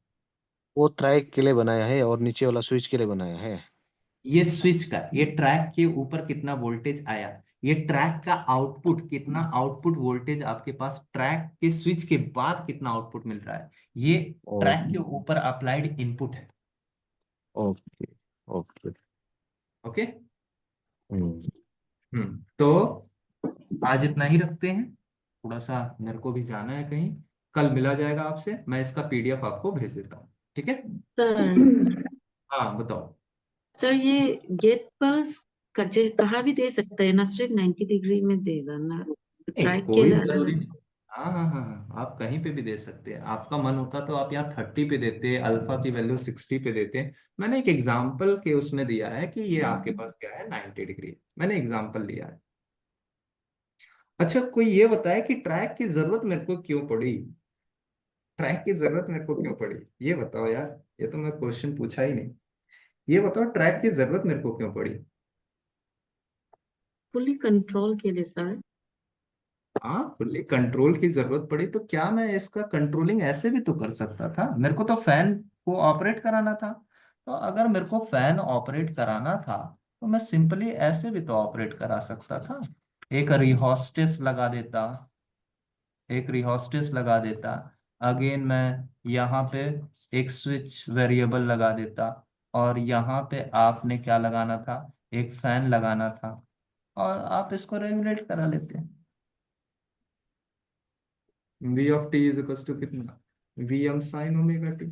वो ट्रैक के लिए बनाया है और नीचे वाला स्विच के लिए बनाया है। ये स्विच का, ये ट्रैक के ऊपर कितना वोल्टेज आया, ये ट्रैक का आउटपुट कितना, आउटपुट वोल्टेज आपके पास ट्रैक के स्विच के बाद कितना आउटपुट मिल रहा है, ये ओ, ट्रैक के ऊपर अप्लाइड इनपुट है। Okay okay. ओके। हम्म। तो आज इतना ही रखते हैं, थोड़ा सा मेरे को भी जाना है कहीं, कल मिला जाएगा आपसे, मैं इसका पीडीएफ आपको भेज देता हूँ, ठीक है? सर, हाँ बताओ। सर ये गेट पल्स कहाँ भी दे सकते हैं ना, सिर्फ 90 डिग्री में देगा ना, नहीं, ट्रैक के कोई लिए। जरूरी नहीं। हाँ हाँ हाँ हाँ, आप कहीं पे भी दे सकते हैं, आपका मन होता तो आप यहाँ 30 पे देते, अल्फा की वैल्यू 60 पे देते। मैंने एक एग्जाम्पल के उसमें दिया है कि ये आपके पास क्या है, 90 डिग्री, मैंने एग्जाम्पल लिया है। अच्छा, कोई ये बताए कि ट्रैक की जरूरत मेरे को क्यों पड़ी, ट्रैक की जरूरत मेरे को क्यों पड़ी, ये बताओ यार, ये तो मैं क्वेश्चन पूछा ही नहीं। ये बताओ ट्रैक की जरूरत मेरे को क्यों पड़ी। फुली कंट्रोल के लिए सर। हाँ, फुल्ली कंट्रोल की जरूरत पड़ी तो क्या मैं इसका कंट्रोलिंग ऐसे भी तो कर सकता था, मेरे को तो फैन को ऑपरेट कराना था। तो अगर मेरे को फैन ऑपरेट कराना था तो मैं सिंपली ऐसे भी तो ऑपरेट करा सकता था, एक रिहोस्टेस लगा देता, एक रिहोस्टेस लगा देता, अगेन मैं यहाँ पे एक स्विच वेरिएबल लगा देता, और यहाँ पे आपने क्या लगाना था, एक फैन लगाना था, और आप इसको रेगुलेट करा लेते। V of T is equal to कितना, V M sine omega T.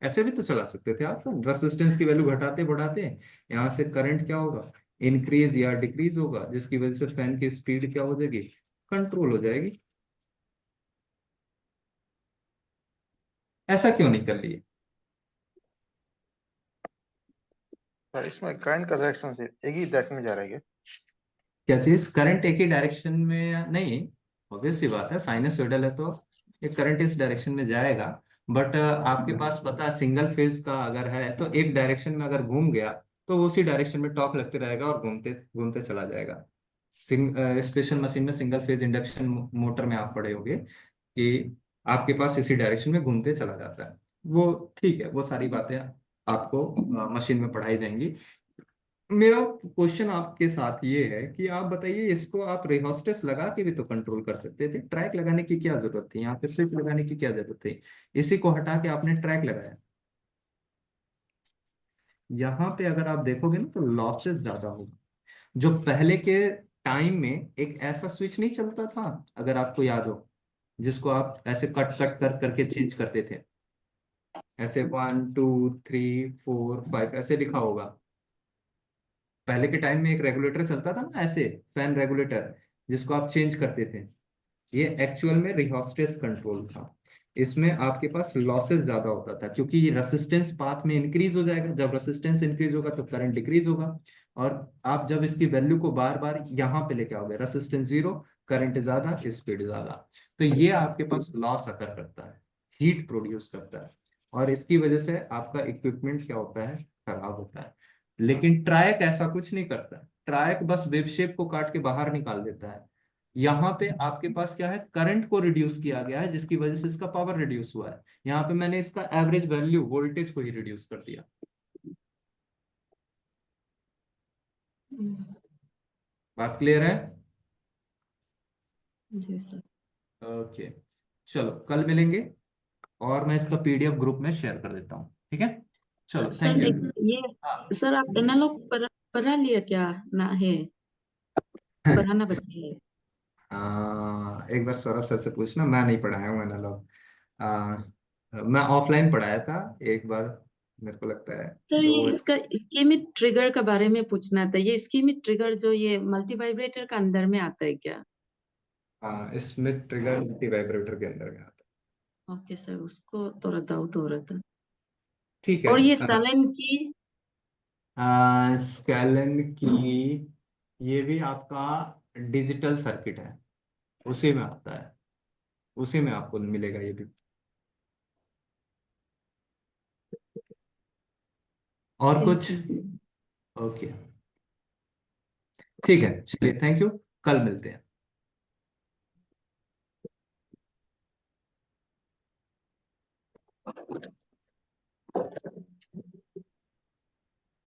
ऐसे भी तो चला सकते थे आप, रेसिस्टेंस की वैल्यू घटाते बढ़ाते यहाँ से करंट क्या होगा, इंक्रीज या डिक्रीज होगा, जिसकी वजह से फैन की स्पीड क्या हो जाएगी, कंट्रोल हो जाएगी। ऐसा क्यों नहीं कर लिए? सर इसमें करंट का डायरेक्शन से एक ही डायरेक्शन में जा रहा है क्या? क्या चीज, करंट एक ही डायरेक्शन में नहीं, ऑब्वियस सी बात है, साइनसोइडल है तो एक करंट इस डायरेक्शन में जाएगा। बट आपके पास पता है सिंगल फेज का अगर है तो एक डायरेक्शन में अगर घूम गया तो वो उसी डायरेक्शन में टॉर्क लगते रहेगा और घूमते घूमते चला जाएगा। स्पेशल मशीन में, सिंगल फेज इंडक्शन मोटर में आप पढ़े होंगे कि आपके पास इसी डायरेक्शन में घूमते चला जाता है। वो ठीक है, वो सारी बातें आपको मशीन में पढ़ाई जाएंगी। मेरा क्वेश्चन आपके साथ ये है कि आप बताइए, इसको आप रिहोस्टेस लगा के भी तो कंट्रोल कर सकते थे, ट्रैक लगाने की क्या जरूरत थी, यहाँ पे स्विच लगाने की क्या जरूरत थी, इसी को हटा के आपने ट्रैक लगाया। यहाँ पे अगर आप देखोगे ना तो लॉसेस ज्यादा होगा। जो पहले के टाइम में एक ऐसा स्विच नहीं चलता था, अगर आपको याद हो, जिसको आप ऐसे कट कट कर करके चेंज करते थे, ऐसे 1 2 3 4 5 ऐसे लिखा होगा। पहले के टाइम में एक रेगुलेटर चलता था ना ऐसे, फैन रेगुलेटर, जिसको आप चेंज करते थे, ये एक्चुअल में रिहोस्टेस कंट्रोल था। इसमें आपके पास लॉसेस ज्यादा होता था क्योंकि ये रेसिस्टेंस पाथ में इंक्रीज हो जाएगा, जब रेसिस्टेंस इंक्रीज होगा तो करंट डिक्रीज होगा, और आप जब इसकी वैल्यू को बार बार यहाँ पे लेके आओगे, रेसिस्टेंस जीरो, करंट ज्यादा, स्पीड ज्यादा, तो ये आपके पास लॉस अकर करता है, हीट प्रोड्यूस करता है, और इसकी वजह से आपका इक्विपमेंट क्या होता है, खराब होता है। लेकिन ट्रायक ऐसा कुछ नहीं करता, ट्रायक बस वेव शेप को काट के बाहर निकाल देता है। यहाँ पे आपके पास क्या है, करंट को रिड्यूस किया गया है, जिसकी वजह से इसका पावर रिड्यूस हुआ है। यहाँ पे मैंने इसका एवरेज वैल्यू वोल्टेज को ही रिड्यूस कर दिया। बात क्लियर है? जी सर। ओके, चलो कल मिलेंगे। और मैं इसका पीडीएफ ग्रुप में शेयर कर देता हूँ, ठीक है। चलो, सर थैंक यू। ये सर आप एनालॉग पढ़ा लिया क्या ना है, पढ़ाना बच्चे है? एक बार सौरभ सर से पूछना, मैं नहीं पढ़ाया हूँ एनालॉग। मैं ऑफलाइन पढ़ाया था एक बार, मेरे को लगता है सर ये दो। इसका स्कीमिक ट्रिगर के बारे में पूछना था, ये स्कीमिक ट्रिगर जो ये मल्टी वाइब्रेटर का अंदर में आता है क्या? हाँ, इसमें ट्रिगर मल्टी वाइब्रेटर के अंदर में आता ओके सर, उसको थोड़ा डाउट हो रहा था। है। ठीक है। और ये सालन की स्कैलन की, ये भी आपका डिजिटल सर्किट है, उसी में आता है, उसी में आपको मिलेगा ये भी। और ठीक कुछ? है। ओके, ठीक है, चलिए, थैंक यू, कल मिलते हैं।